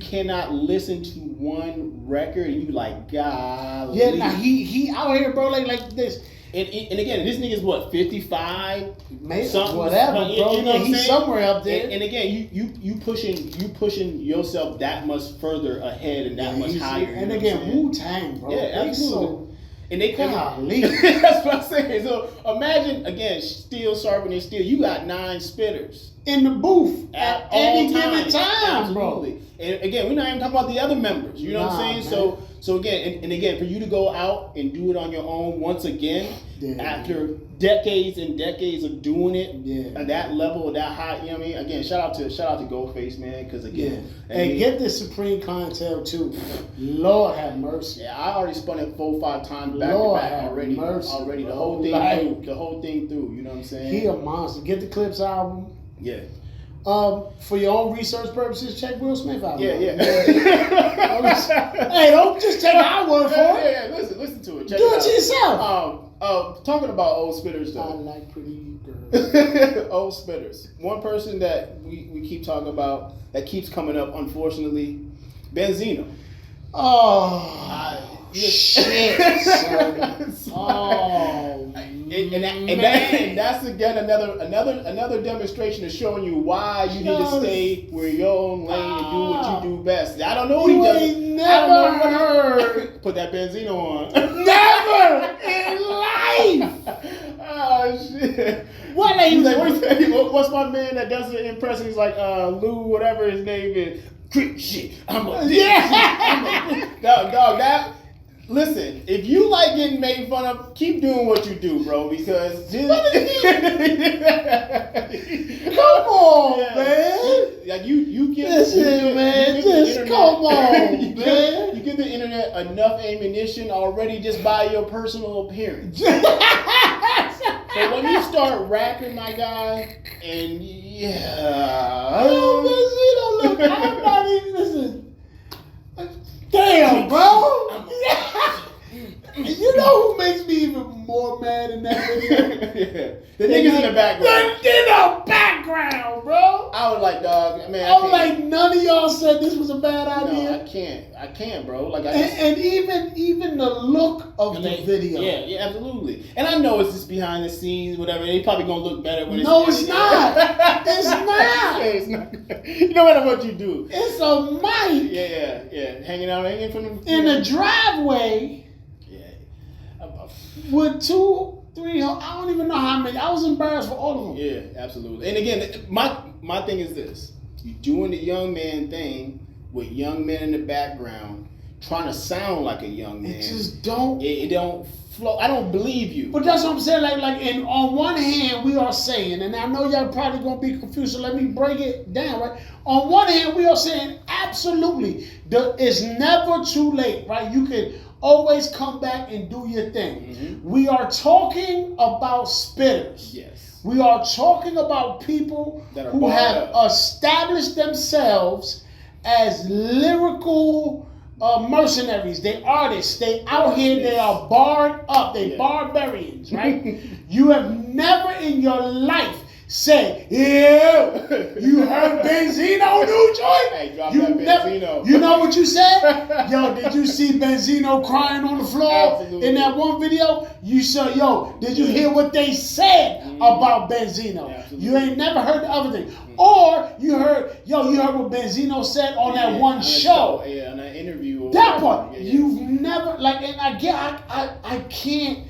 cannot listen to one record and you like, golly. Yeah, now he out here, bro, like this. And again, this nigga's what, 55? Maybe whatever, bro. You know he's somewhere up there. And again, you pushing yourself that much further ahead and that much higher. And again, Wu-Tang, bro. Yeah, absolutely. And they come out. That's what I'm saying. So imagine again, steel sharpening steel. You got 9 spitters. in the booth at any given time, absolutely. bro. And again, we're not even talking about the other members. You know what I'm saying? Man. So again, and again, for you to go out and do it on your own once again, after decades and decades of doing it at that level, that high, you know what I mean? Again, shout out to Ghostface, man, because again, and get the Supreme clientele too. Lord have mercy. Yeah, I already spun it 4 or 5 times back Lord to back already. Mercy, already bro. the whole thing, like, the whole thing through. You know what I'm saying? He a monster. Get the Clips album. Yeah. For your own research purposes, check Will Smith out. Yeah. Hey, don't just take our word for it. Yeah, listen to it. Check Do it it out. to yourself. Talking about old spitters I though. like pretty girls. Old spitters. One person that we keep talking about that keeps coming up, unfortunately, Benzino. Oh, shit, son. Oh, and that's again another demonstration of showing you why you need to stay where your own lane and do what you do best. I don't know what he does. Ain't never heard. Put that Benzino on. Never in life. Oh shit. What lady? What's my man that does the impression? He's like Lou, whatever his name is. Creep shit. I'm a dick. Yeah. Dog, that. Listen, if you like getting made fun of, keep doing what you do, bro. Because come on, man. Like you get. Listen, man. Just come on, man. You give the internet enough ammunition already just by your personal appearance. So when you start rapping, my guy, and Look, I'm not even listen. Damn, bro. You know who makes me even more mad in that video? The niggas in the background. In the background, bro. I was like, dog, man. I was like, none of y'all said this was a bad idea. No, I can't, bro. Like, and even the look of the video. Yeah, absolutely. And I know it's just behind the scenes, whatever. They probably gonna look better when it's. No, it's not. It's not. It's not. No matter what you do. It's a mic. Yeah. Hanging from them. In the driveway. With 2, 3, I don't even know how many. I was embarrassed for all of them. Yeah, absolutely. And again, my thing is this: you doing the young man thing with young men in the background, trying to sound like a young man. It just don't. It don't flow. I don't believe you. But that's what I'm saying. And on one hand, we are saying, and I know y'all probably gonna be confused. So let me break it down. Right. On one hand, we are saying absolutely, it's never too late. Right. You can always come back and do your thing. Mm-hmm. We are talking about spitters. Yes. We are talking about people who have established themselves as lyrical mercenaries. They artists. They out here. They are barred up. They barbarians, right? You have never in your life said, yeah, you heard Benzino new joint? Hey, drop that Benzino. You know what you said? Yo, did you see Benzino crying on the floor in that one video? You said, yo, did you hear what they said about Benzino? Absolutely. You ain't never heard the other thing. Or you heard what Benzino said on that one show. Yeah, on that interview. That part. You've never, and I can't.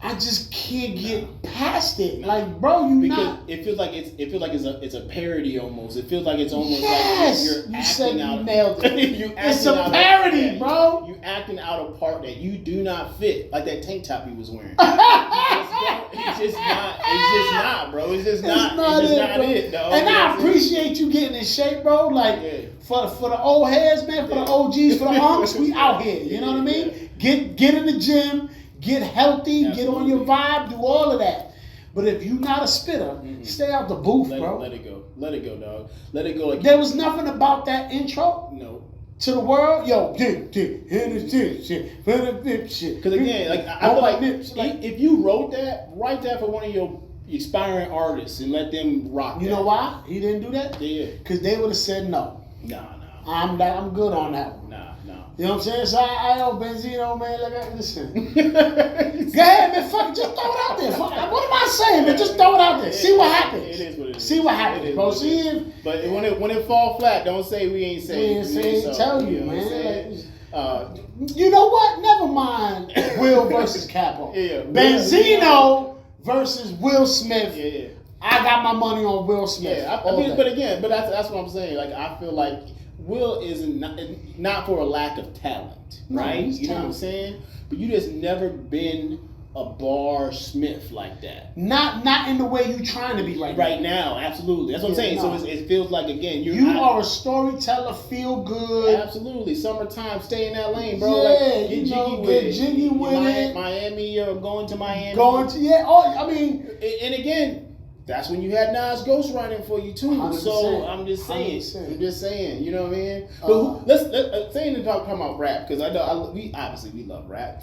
I just can't get past it. Like, bro, it feels like it's a parody almost. It feels like it's almost like you're acting out. You nailed it. It's a parody, bro. You acting out a part that you do not fit, like that tank top he was wearing. It's just not, bro. It's just not it, dog. And I appreciate you getting in shape, bro. For the old heads, man, for the OGs, for the unks, we out here. You know what I mean? Get in the gym. Get healthy, get on your vibe, do all of that. But if you're not a spitter, stay out the booth, bro. Let it go. Let it go, dog. Let it go. There was nothing about that intro. No. To the world, yo, shit. Because again, I feel like if you wrote that, write that for one of your aspiring artists and let them rock. You know why he didn't do that? Yeah. Because they would have said no. Nah. I'm good on that one. Nah. You know what I'm saying? So I know Benzino, man. Listen. Go ahead, man. Fuck, just throw it out there. Fuck, what am I saying, man? Just throw it out there. See what happens. It is what it is. See what happens, bro. See if. But when it fall flat, don't say we ain't saying. We ain't saying. Tell you, man. You know what? Never mind. Will versus Capo. Yeah. Benzino versus Will Smith. Yeah. I got my money on Will Smith. Yeah, I mean, but again, that's what I'm saying. Like, I feel like Will is not for a lack of talent, right? He's you know what I'm talented. saying? But you just never been a bar Smith like that. Not in the way you trying to be Right now, absolutely. That's what I'm saying. no. So it feels like, again, You are a storyteller, feel good. Absolutely. Summertime, stay in that lane, bro. Yeah, like, get you jiggy know, with get it. jiggy with it. Miami, or going to Miami. I mean, And again, that's when you had Nas ghostwriting for you too. 100%. So I'm just saying. 100%. I'm just saying. You know what I mean? But let's saying to talk about rap, because I know we love rap.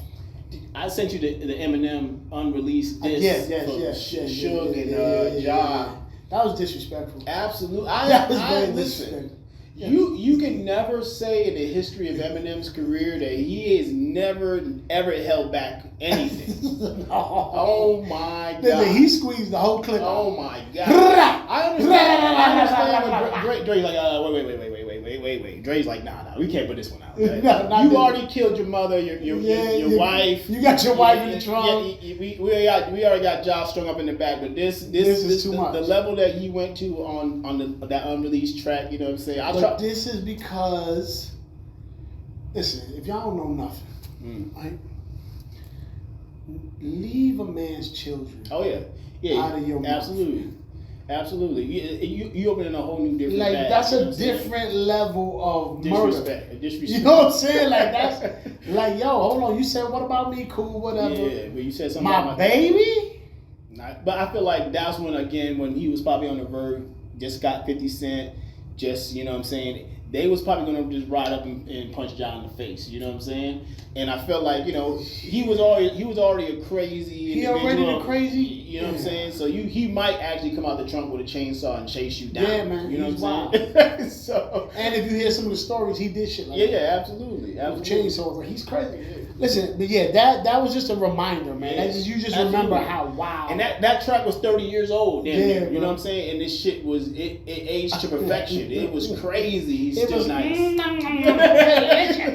I sent you the Eminem unreleased disc for Suge and Ja. That was disrespectful. Absolutely. That was very listen. disrespectful. Yeah. You can never say in the history of Eminem's career that he has never ever held back anything. Oh my God. Listen, he squeezed the whole clip. Oh my God. I understand when Dre's like, wait. Dre's like, nah, we can't put this one out. Okay? You already killed your mother, your wife. You got your wife in the trunk. Yeah, we already got Josh strung up in the back, but this is too much. The level that he went to on that unreleased track, you know what I'm saying? But this is because, listen, if y'all don't know nothing, right? Leave a man's children. Oh yeah, out of your mouth. Absolutely. You opening a whole new different like bag, that's you know a what I'm saying? different level of murder. Disrespect. You know what I'm saying? Like that's like, yo, hold on. You said what about me? Cool, whatever. Yeah, but you said something My about baby. But I feel like that's when he was probably on the verge, just got 50 Cent, just, you know what I'm saying, they was probably going to just ride up and punch John in the face, you know what I'm saying? And I felt like, you know, he was already a crazy individual. He already the crazy? You know what I'm saying? So he might actually come out the trunk with a chainsaw and chase you down. Yeah, man. You know he's what I'm saying? So, and if you hear some of the stories, he did shit like that. Yeah, absolutely. Chainsaws, like he's crazy. Listen, but yeah, that was just a reminder, man. Yeah. You just remember how wild. And that track was 30 years old, damn near, you bro. know what I'm saying? And this shit was it aged to perfection. It was crazy. He's still was nice.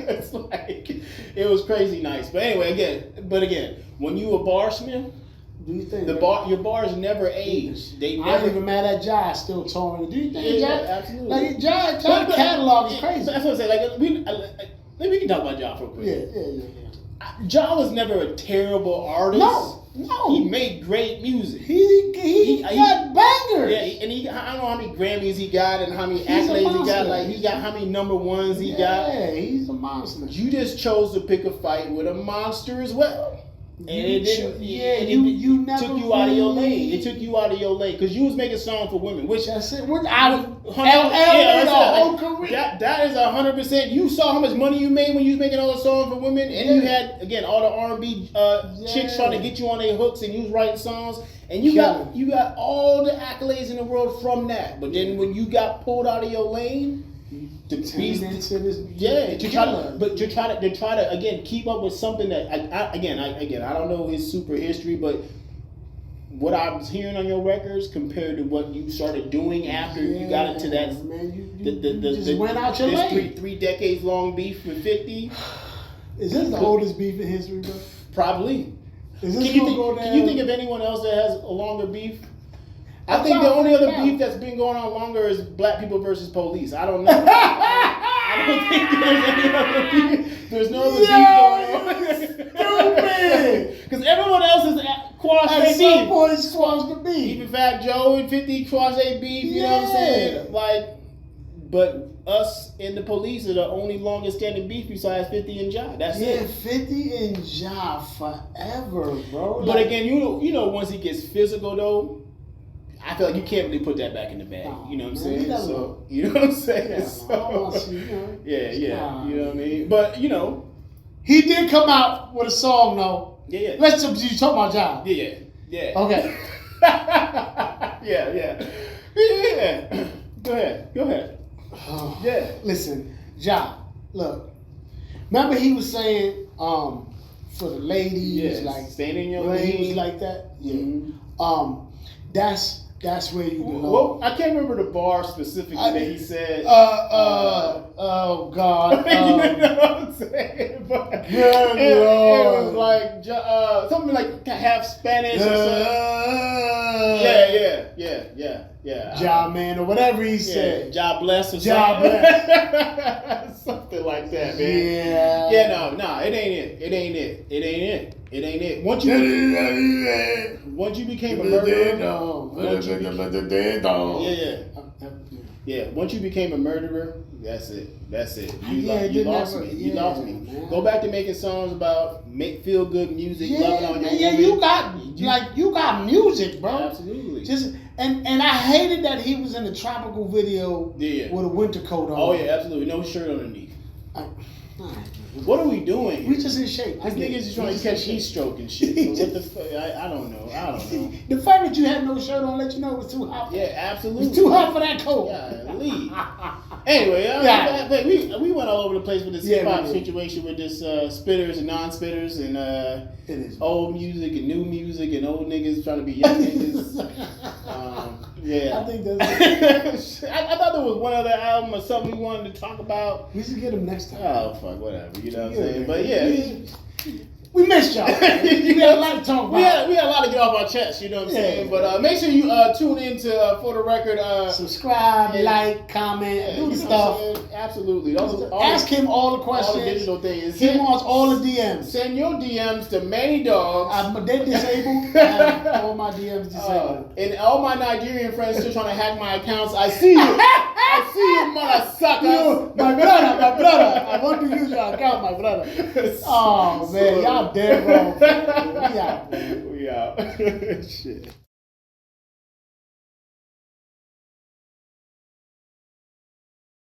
It's like it was crazy nice. But anyway, again, when you a barsmith, do you think your bars never age. They never. I ain't even mad at Josh still touring. Do you think Yeah, Josh? absolutely. Like Josh catalog is crazy. That's what I'm saying. Like we can talk about Ja real quick. Yeah. Ja was never a terrible artist. No. He made great music. He got bangers. Yeah, and I don't know how many Grammys he got and how many accolades he got. Like, he got how many number ones he got. Yeah, he's a monster. You just chose to pick a fight with a monster as well. And it didn't. You never took you out of your lane. It took you out of your lane because you was making songs for women, which that's it. That is 100%. You saw how much money you made when you was making all the songs for women, and you had again all the R&B chicks trying to get you on their hooks, and you was writing songs, and you got all the accolades in the world from that. But then when you got pulled out of your lane. To try to again keep up with something that I don't know his super history, but what I was hearing on your records compared to what you started doing after you got into that, man, you just went out your lane. Three decades long beef with 50. Is this the oldest beef in history, bro? Probably. Is this can you think of anyone else that has a longer beef? I think the only other beef that's been going on longer is black people versus police. I don't know. I don't think there's any other beef. There's no other beef going on. Stupid. Because everyone else has quashed their beef. At some point, squashed the beef. Even Fat Joe and 50 quashed their beef. You know what I'm saying? Like, but us and the police are the only longest standing beef besides 50 and Ja. That's it. 50 and Ja forever, bro. But again, you know, once he gets physical though. I feel like you can't really put that back in the bag. You know what I'm saying? So, you know what I'm saying? Yeah, you know what I mean? But, you know. He did come out with a song, though. Yeah. Let's you talk about Ja. Yeah. Okay. Yeah. Go ahead. Yeah. Listen, Ja, look. Remember he was saying, for the ladies, like staying in your lane. lane. He was like that? Yeah. Mm-hmm. That's where you belong. Well, I can't remember the bar specifically that he said. Oh God. You know what I'm saying? But Good it Lord. was like something like half Spanish or something. Yeah. Job man or whatever he said. Job bless or Job something. bless. Something like that, man. Yeah, no, it ain't it. Once you became a murderer. Yeah. Once you became a murderer, that's it. You lost me. You lost me. Man. Go back to making songs about feel good music, loving on your woman. Yeah, you got music, bro. Absolutely. And I hated that he was in a tropical video with a winter coat on. Oh yeah, absolutely. No shirt underneath. What are we doing? We just in shape. This nigga's just trying to catch heat stroke and shit. So what the fuck? I don't know. The fact that you had no shirt on let you know it was too hot. Yeah, absolutely. It's too hot for that coat. Yeah, leave. Anyway, we went all over the place with this hip hop situation with this spitters and non-spitters and old music and new music and old niggas trying to be young niggas. Yeah. I think that's I thought there was one other album or something we wanted to talk about. We should get him next time. Oh fuck, whatever. You know what I'm saying? But yeah. We missed y'all. We got a lot to talk about. We had a lot to get off our chest, you know what I'm saying? But make sure you tune in to For the Record. Subscribe, like, comment, do the stuff. Absolutely. Ask him all the questions. All the digital things. He wants all the DMs. Send your DMs to Manny Dogs. They're disabled. All my DMs disabled. And all my Nigerian friends still trying to hack my accounts. I see you. I see you, mother sucker. My brother. I want to use your account, my brother. Oh, man. Y'all dead wrong. We out. We out. Shit.